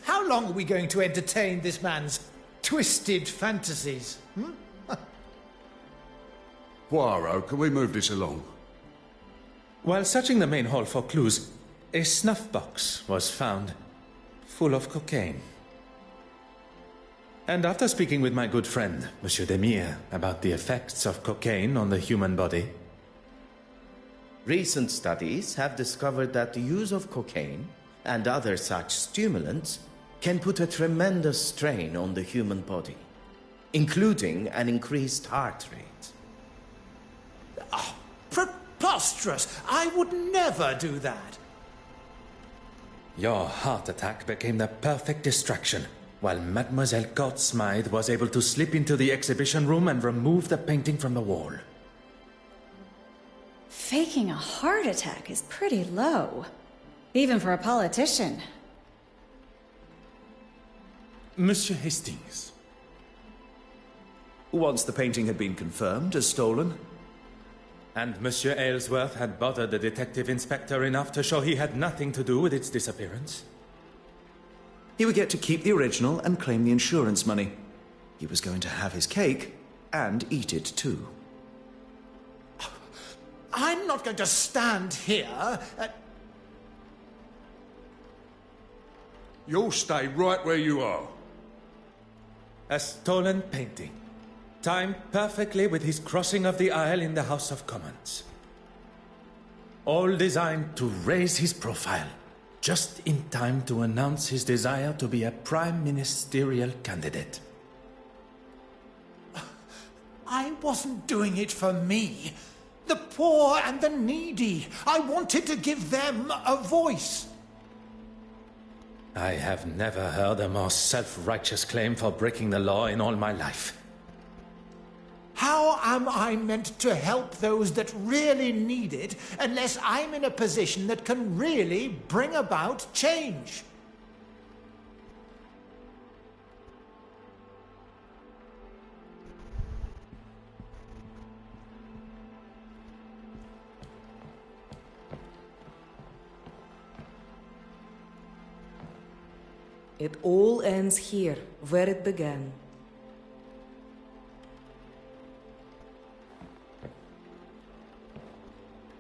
Speaker 2: How long are we going to entertain this man's twisted fantasies?
Speaker 11: Poirot, can we move this along?
Speaker 7: While searching the main hall for clues, a snuff box was found, full of cocaine. And after speaking with my good friend, Monsieur Demire, about the effects of cocaine on the human body...
Speaker 9: Recent studies have discovered that the use of cocaine and other such stimulants can put a tremendous strain on the human body, including an increased heart rate.
Speaker 2: Oh, preposterous! I would never do that.
Speaker 7: Your heart attack became the perfect distraction, while Mademoiselle Court Smythe was able to slip into the exhibition room and remove the painting from the wall.
Speaker 12: Faking a heart attack is pretty low, even for a politician.
Speaker 7: Monsieur Hastings.
Speaker 4: Once the painting had been confirmed as stolen.
Speaker 7: And Monsieur Aylesworth had bothered the detective inspector enough to show he had nothing to do with its disappearance.
Speaker 4: He would get to keep the original and claim the insurance money. He was going to have his cake and eat it too.
Speaker 2: I'm not going to stand here.
Speaker 11: You'll stay right where you are.
Speaker 7: A stolen painting, timed perfectly with his crossing of the aisle in the House of Commons. All designed to raise his profile, just in time to announce his desire to be a prime ministerial candidate.
Speaker 2: I wasn't doing it for me. The poor and the needy. I wanted to give them a voice.
Speaker 7: I have never heard a more self-righteous claim for breaking the law in all my life.
Speaker 2: How am I meant to help those that really need it unless I'm in a position that can really bring about change?
Speaker 10: It all ends here, where it began.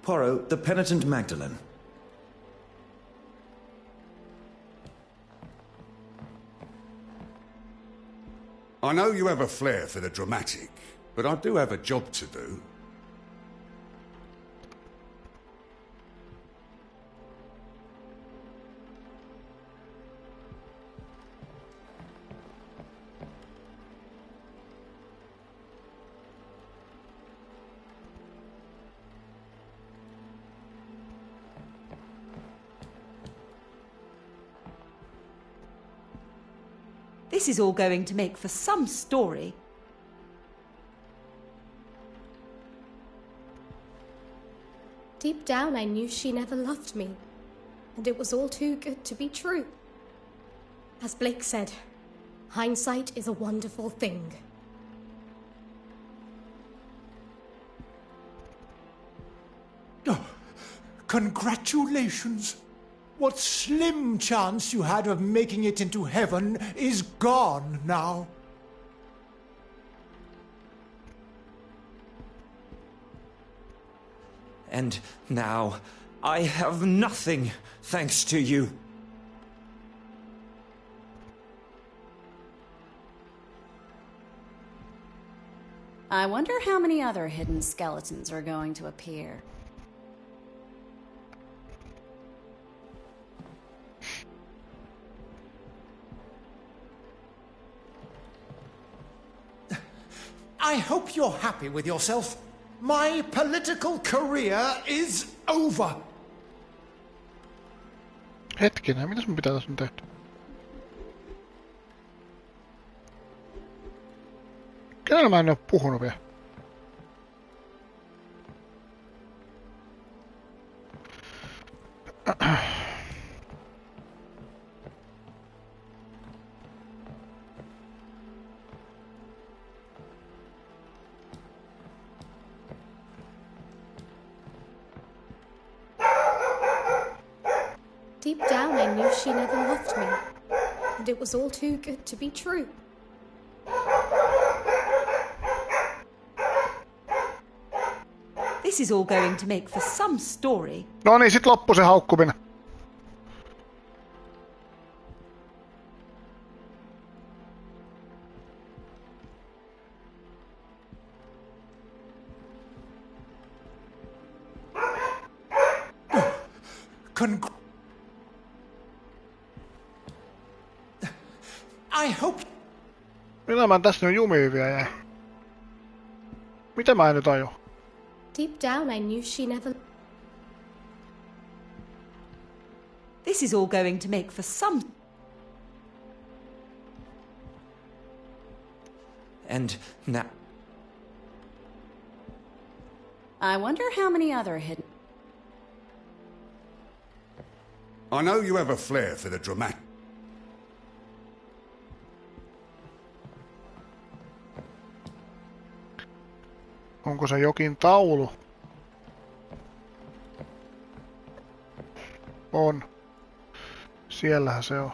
Speaker 4: Poirot, the penitent Magdalene.
Speaker 11: I know you have a flair for the dramatic, but I do have a job to do.
Speaker 14: This is all going to make for some story.
Speaker 5: Deep down, I knew she never loved me, and it was all too good to be true. As Blake said, hindsight is a wonderful thing.
Speaker 2: Oh, congratulations! What slim chance you had of making it into heaven is gone now.
Speaker 13: And now, I have nothing, thanks to you.
Speaker 12: I wonder how many other hidden skeletons are going to appear.
Speaker 2: I hope you're happy with yourself. My political career is over.
Speaker 1: Hetkinen, mitäs mun pitää tässä nyt tehdä? Kenellä mä en oo puhunut vielä?
Speaker 5: Deep down, I knew she never loved me, and it was all too good to be true.
Speaker 14: This is all going to make for some story.
Speaker 1: No niin, sit loppu se haukkuminen.
Speaker 2: I hope...
Speaker 1: Mitä mä tässä nyt jumiin vielä jäi? Mitä mä en nyt aju?
Speaker 5: Deep down, I knew she never...
Speaker 14: This is all going to make for some...
Speaker 13: And now...
Speaker 12: I wonder how many other hidden...
Speaker 11: I know you have a flair for the dramatic.
Speaker 1: Onko se jokin taulu? On. Siellähän se on.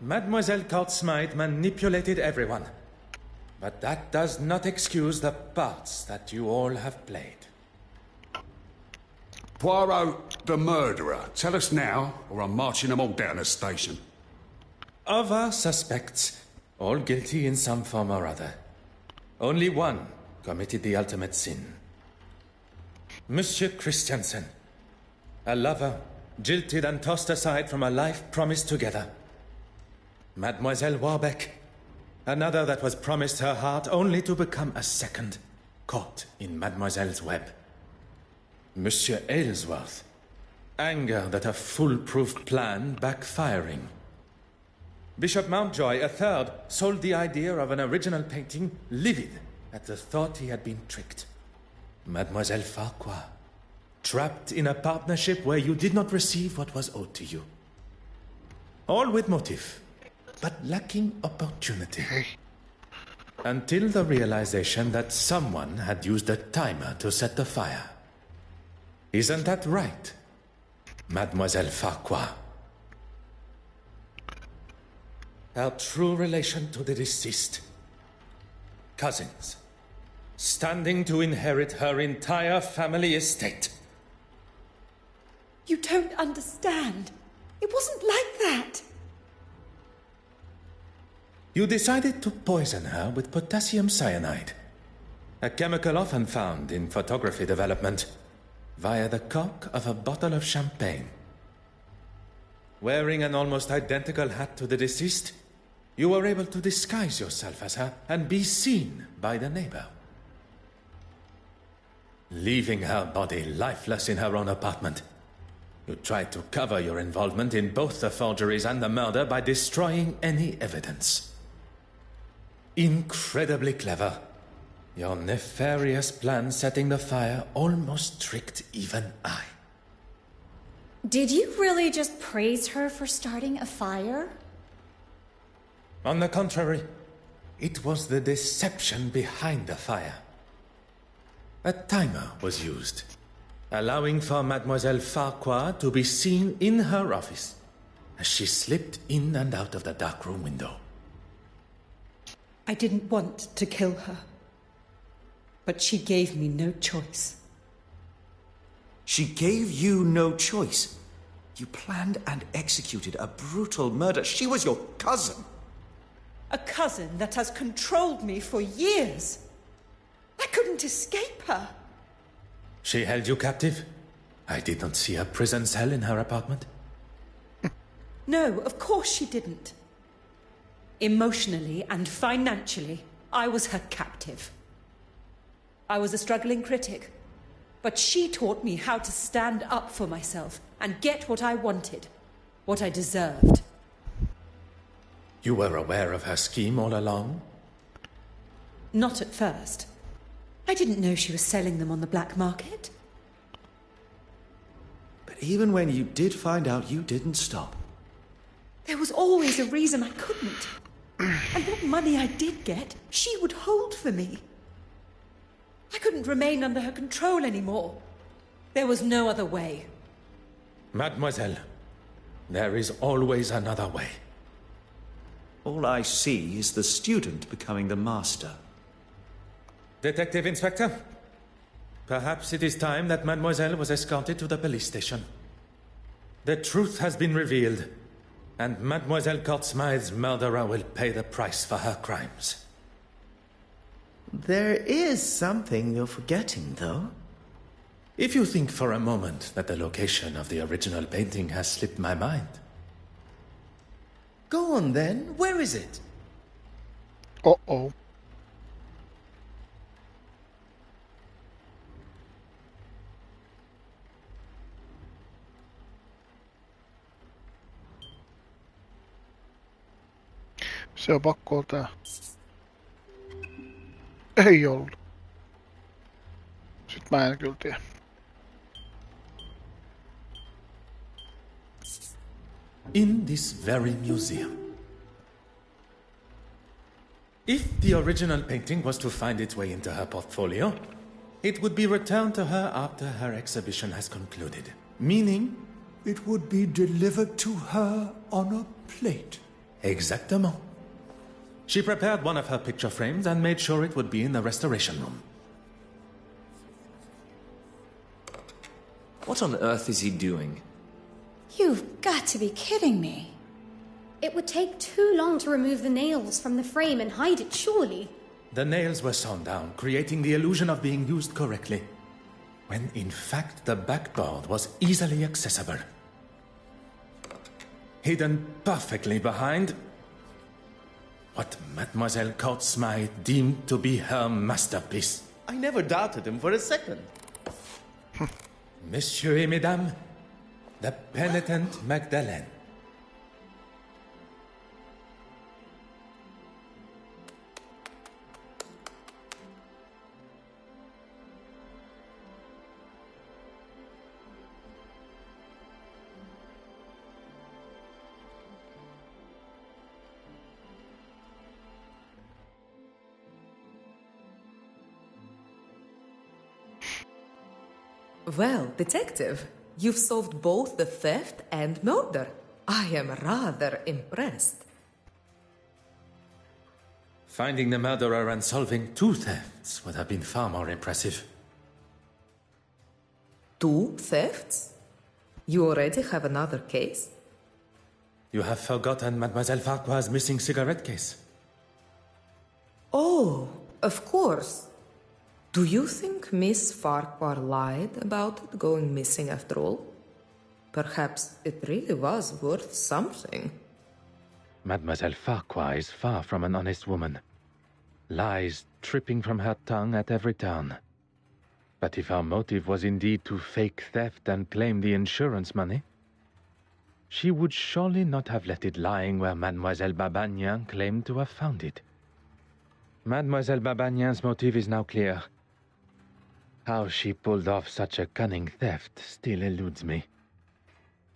Speaker 3: Mademoiselle Court-Smythe manipulated everyone. But that does not excuse the parts that you all have played.
Speaker 11: Poirot, the murderer. Tell us now, or I'm marching them all down the station.
Speaker 3: Of our suspects, all guilty in some form or other, only one committed the ultimate sin. Monsieur Christiansen, a lover, jilted and tossed aside from a life promised together. Mademoiselle Warbeck, another that was promised her heart only to become a second, caught in Mademoiselle's web. Monsieur Aylesworth, anger that a foolproof plan backfiring. Bishop Mountjoy, a third, sold the idea of an original painting, livid at the thought he had been tricked. Mademoiselle Farquhar, trapped in a partnership where you did not receive what was owed to you. All with motive, but lacking opportunity. Until the realization that someone had used a timer to set the fire. Isn't that right, Mademoiselle Farquhar? Our true relation to the deceased. Cousins, standing to inherit her entire family estate.
Speaker 14: You don't understand. It wasn't like that.
Speaker 3: You decided to poison her with potassium cyanide, a chemical often found in photography development, via the cork of a bottle of champagne. Wearing an almost identical hat to the deceased, you were able to disguise yourself as her and be seen by the neighbor. Leaving her body lifeless in her own apartment, you tried to cover your involvement in both the forgeries and the murder by destroying any evidence. Incredibly clever. Your nefarious plan setting the fire almost tricked even I.
Speaker 12: Did you really just praise her for starting a fire?
Speaker 3: On the contrary, it was the deception behind the fire. A timer was used, allowing for Mademoiselle Farquhar to be seen in her office as she slipped in and out of the darkroom window.
Speaker 14: I didn't want to kill her. But she gave me no choice.
Speaker 4: She gave you no choice. You planned and executed a brutal murder. She was your cousin.
Speaker 14: A cousin that has controlled me for years. I couldn't escape her.
Speaker 3: She held you captive? I did not see a prison cell in her apartment.
Speaker 14: No, of course she didn't. Emotionally and financially, I was her captive. I was a struggling critic, but she taught me how to stand up for myself and get what I wanted, what I deserved.
Speaker 3: You were aware of her scheme all along?
Speaker 14: Not at first. I didn't know she was selling them on the black market.
Speaker 4: But even when you did find out, you didn't stop.
Speaker 14: There was always a reason I couldn't. And what money I did get, she would hold for me. I couldn't remain under her control anymore. There was no other way.
Speaker 3: Mademoiselle, there is always another way.
Speaker 4: All I see is the student becoming the master.
Speaker 3: Detective Inspector, perhaps it is time that Mademoiselle was escorted to the police station. The truth has been revealed, and Mademoiselle Court-Smythe's murderer will pay the price for her crimes.
Speaker 9: There is something you're forgetting, though.
Speaker 3: If you think for a moment that the location of the original painting has slipped my mind.
Speaker 9: Go on then, where is it?
Speaker 1: Uh-oh. Se on pakko olla tää. Ei ollut. Sit mä en kyllä tiedä.
Speaker 3: In this very museum. If the original painting was to find its way into her portfolio, it would be returned to her after her exhibition has concluded. Meaning?
Speaker 2: It would be delivered to her on a plate.
Speaker 3: Exactement. She prepared one of her picture frames and made sure it would be in the restoration room.
Speaker 13: What on earth is he doing?
Speaker 12: You've got to be kidding me. It would take too long to remove the nails from the frame and hide it, surely.
Speaker 3: The nails were sewn down, creating the illusion of being used correctly, when in fact the backboard was easily accessible. Hidden perfectly behind what Mademoiselle Court-Smythe deemed to be her masterpiece.
Speaker 9: I never doubted him for a second.
Speaker 3: Messieurs et mesdames, the penitent Magdalene.
Speaker 10: Well, detective, you've solved both the theft and murder. I am rather impressed.
Speaker 3: Finding the murderer and solving two thefts would have been far more impressive.
Speaker 10: 2 thefts? You already have another case?
Speaker 3: You have forgotten Mademoiselle Farquhar's missing cigarette case.
Speaker 10: Oh, of course. Do you think Miss Farquhar lied about it going missing after all? Perhaps it really was worth something.
Speaker 6: Mademoiselle Farquhar is far from an honest woman. Lies tripping from her tongue at every turn. But if her motive was indeed to fake theft and claim the insurance money, she would surely not have left it lying where Mademoiselle Babagnan claimed to have found it. Mademoiselle Babagnan's motive is now clear. How she pulled off such a cunning theft still eludes me.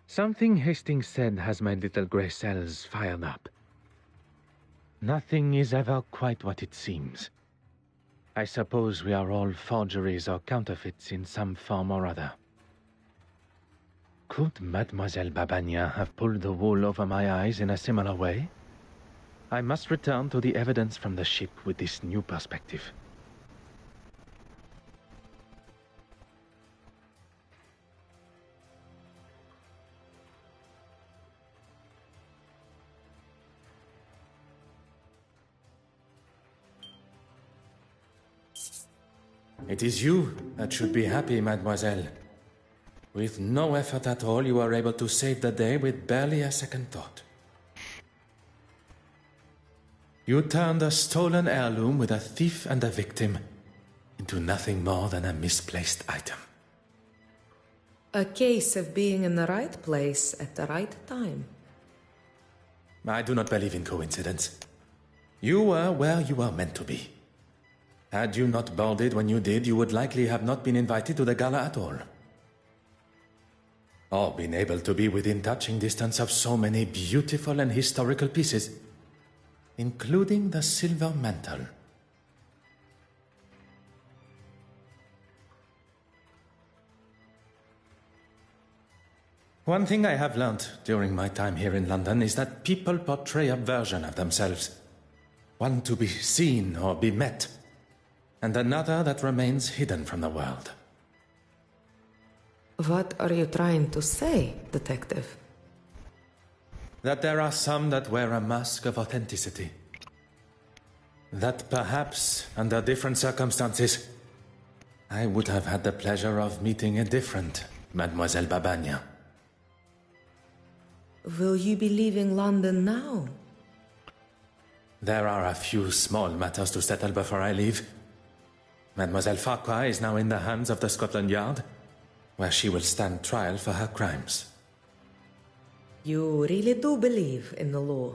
Speaker 6: Something Hastings said has my little grey cells fired up. Nothing is ever quite what it seems. I suppose we are all forgeries or counterfeits in some form or other. Could Mademoiselle Babagnan have pulled the wool over my eyes in a similar way? I must return to the evidence from the ship with this new perspective.
Speaker 3: It is you that should be happy, mademoiselle. With no effort at all, you are able to save the day with barely a second thought. You turned a stolen heirloom with a thief and a victim into nothing more than a misplaced item.
Speaker 10: A case of being in the right place at the right time.
Speaker 3: I do not believe in coincidence. You were where you were meant to be. Had you not boarded when you did, you would likely have not been invited to the gala at all. Or been able to be within touching distance of so many beautiful and historical pieces, including the silver mantle. One thing I have learned during my time here in London is that people portray a version of themselves. One to be seen or be met, and another that remains hidden from the world.
Speaker 10: What are you trying to say, detective?
Speaker 3: That there are some that wear a mask of authenticity. That perhaps, under different circumstances, I would have had the pleasure of meeting a different Mademoiselle Babagna.
Speaker 10: Will you be leaving London now?
Speaker 3: There are a few small matters to settle before I leave. Mademoiselle Farquhar is now in the hands of the Scotland Yard, where she will stand trial for her crimes.
Speaker 10: You really do believe in the law,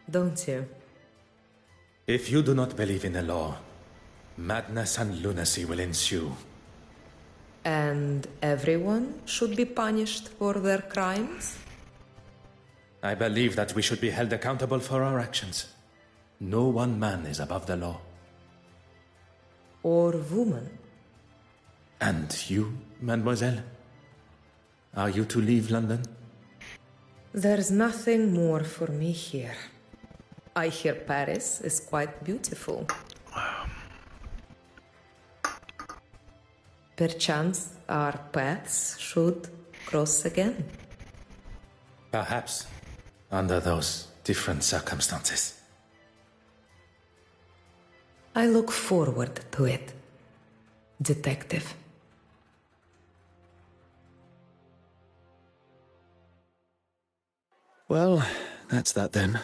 Speaker 10: don't you?
Speaker 3: If you do not believe in the law, madness and lunacy will ensue.
Speaker 10: And everyone should be punished for their crimes?
Speaker 3: I believe that we should be held accountable for our actions. No one man is above the law.
Speaker 10: Or woman.
Speaker 3: And you, mademoiselle? Are you to leave London?
Speaker 10: There's nothing more for me here. I hear Paris is quite beautiful. Perchance our paths should cross again.
Speaker 3: Perhaps, under those different circumstances.
Speaker 10: I look forward to it, detective.
Speaker 9: Well, that's that then.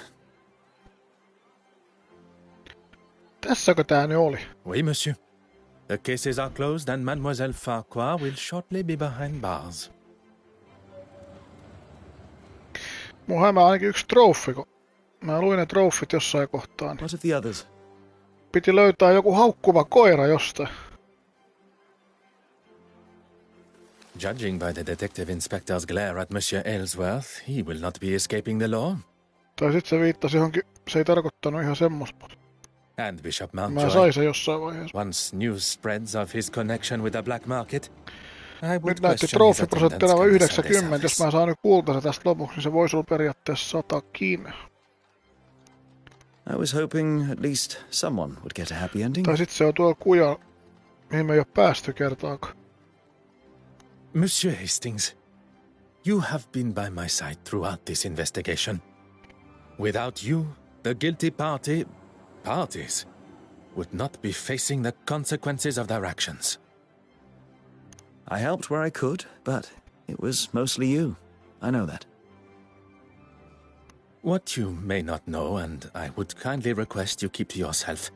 Speaker 1: Tässäkö tää nyt oli?
Speaker 3: Oui, monsieur. The cases are closed and Mademoiselle Farquhar will shortly be behind bars.
Speaker 1: Mun hämää ainakin yksi trofi, kun mä luin ne trofit jossain kohtaan.
Speaker 9: What of the others?
Speaker 1: Piti löytää joku haukkuva koira jostain.
Speaker 3: Judging by the detective inspector's glare at Monsieur Ellsworth, he will not be escaping the law.
Speaker 1: Tai sit se viittasi johonkin, se ei tarkoittanut ihan semmoista.
Speaker 3: And Bishop
Speaker 1: Mä
Speaker 3: Mountjoy,
Speaker 1: sain se jossain vaiheessa.
Speaker 3: once news spreads of his connection with the black market, I would
Speaker 1: Nyt näytti
Speaker 3: question his
Speaker 1: trofiprosenttina
Speaker 3: attendance
Speaker 1: vain
Speaker 3: at the Sunday
Speaker 1: 90, jos
Speaker 3: service.
Speaker 1: mä saan nyt kultaisen tästä lopuksi, niin se voisi olla periaatteessa 100kin.
Speaker 9: I was hoping at least someone would get a happy ending.
Speaker 1: Tai sit se on tuolla kuja, mihin me ei oo päästy kertaakaan.
Speaker 3: Monsieur Hastings, you have been by my side throughout this investigation. Without you, the guilty parties, would not be facing the consequences of their actions.
Speaker 9: I helped where I could, but it was mostly you. I know that.
Speaker 3: What you may not know, and I would kindly request you keep to yourself,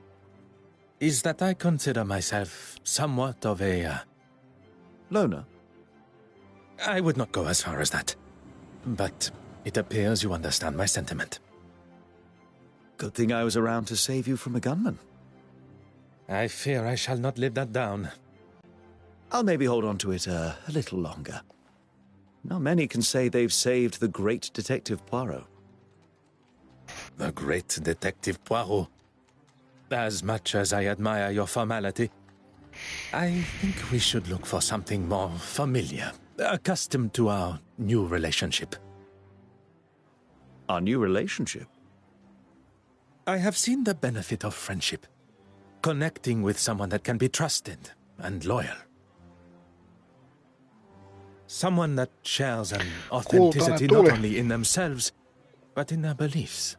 Speaker 3: is that I consider myself somewhat of a...
Speaker 9: Loner?
Speaker 3: I would not go as far as that. But it appears you understand my sentiment.
Speaker 9: Good thing I was around to save you from a gunman.
Speaker 3: I fear I shall not live that down.
Speaker 9: I'll maybe hold on to it a little longer. Not many can say they've saved the great Detective Poirot.
Speaker 3: The great Detective Poirot. As much as I admire your formality, I think we should look for something more familiar, accustomed to our new relationship.
Speaker 9: Our new relationship?
Speaker 3: I have seen the benefit of friendship. Connecting with someone that can be trusted and loyal. Someone that shares an authenticity not only in themselves, but in their beliefs.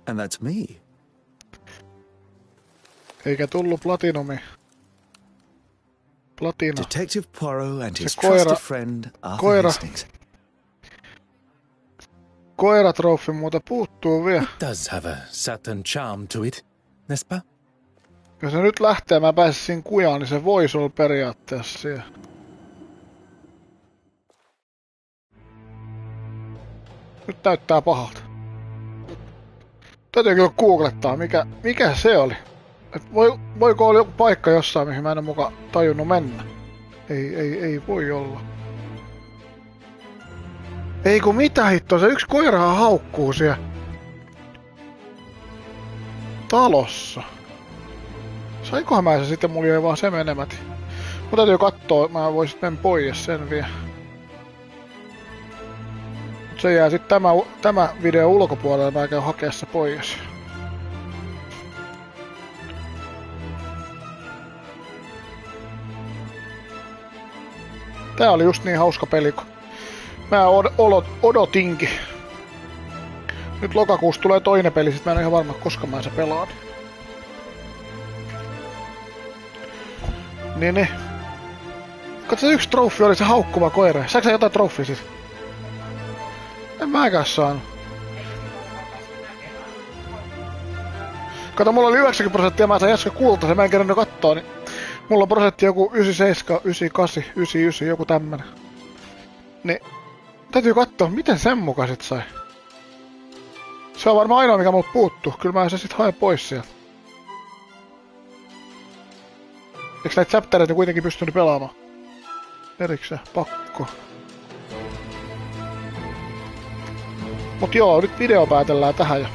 Speaker 9: And that's me.
Speaker 1: Eikä tullut platinumi. Platina.
Speaker 9: Detective Poirot and his
Speaker 1: Se koira-
Speaker 9: trusted friend Arthur
Speaker 1: koira-
Speaker 9: Hastings.
Speaker 1: Koiratrofi muuta puuttuu vielä.
Speaker 3: It does have a certain charm to it, n'est-ce pas?
Speaker 1: Jos se nyt lähtee, mä pääsisin kujaan, niin se voisi olla periaatteessa siellä. Nyt näyttää pahalta. Täytyy kyllä googlettaa, mikä se oli. Et voiko olla joku paikka jossain, mihin mä en ole muka tajunnut mennä? Ei voi olla. Ei kun mitä hittoa, se yksi koirahan haukkuu siellä talossa. Saikohan mä se sitten, mulla ei vaan se menemäti. Mun täytyy kattoo, mä voisin mennä pois sen vielä. Mut se jää sitten tämä video ulkopuolelle, mä käyn hakea se pois. Tää oli just niin hauska peli, kun mä odotinkin. Nyt lokakuussa tulee toinen peli, sit mä en ole ihan varma, koska mä se pelaan. Niin. Katso, se yksi trofi oli se haukkuva koira. Saatko sä jotain trofia sit? En mäkään saanut. Kato, mulla oli 90%, mä sain äsken kultaisen, mä en kerännyt kattoo, niin mulla on prosentti joku 97, 98, 99, joku tämmönen. Niin, täytyy katsoa, miten sen mukaan sit sai. Se on varmaan ainoa, mikä mulla puuttuu. Kyllä mä se sit haen pois sieltä. Eiks näitä chaptereita kuitenkin pystynyt pelaamaan? Erikseen, pakko. Mut joo, nyt video päätellään tähän ja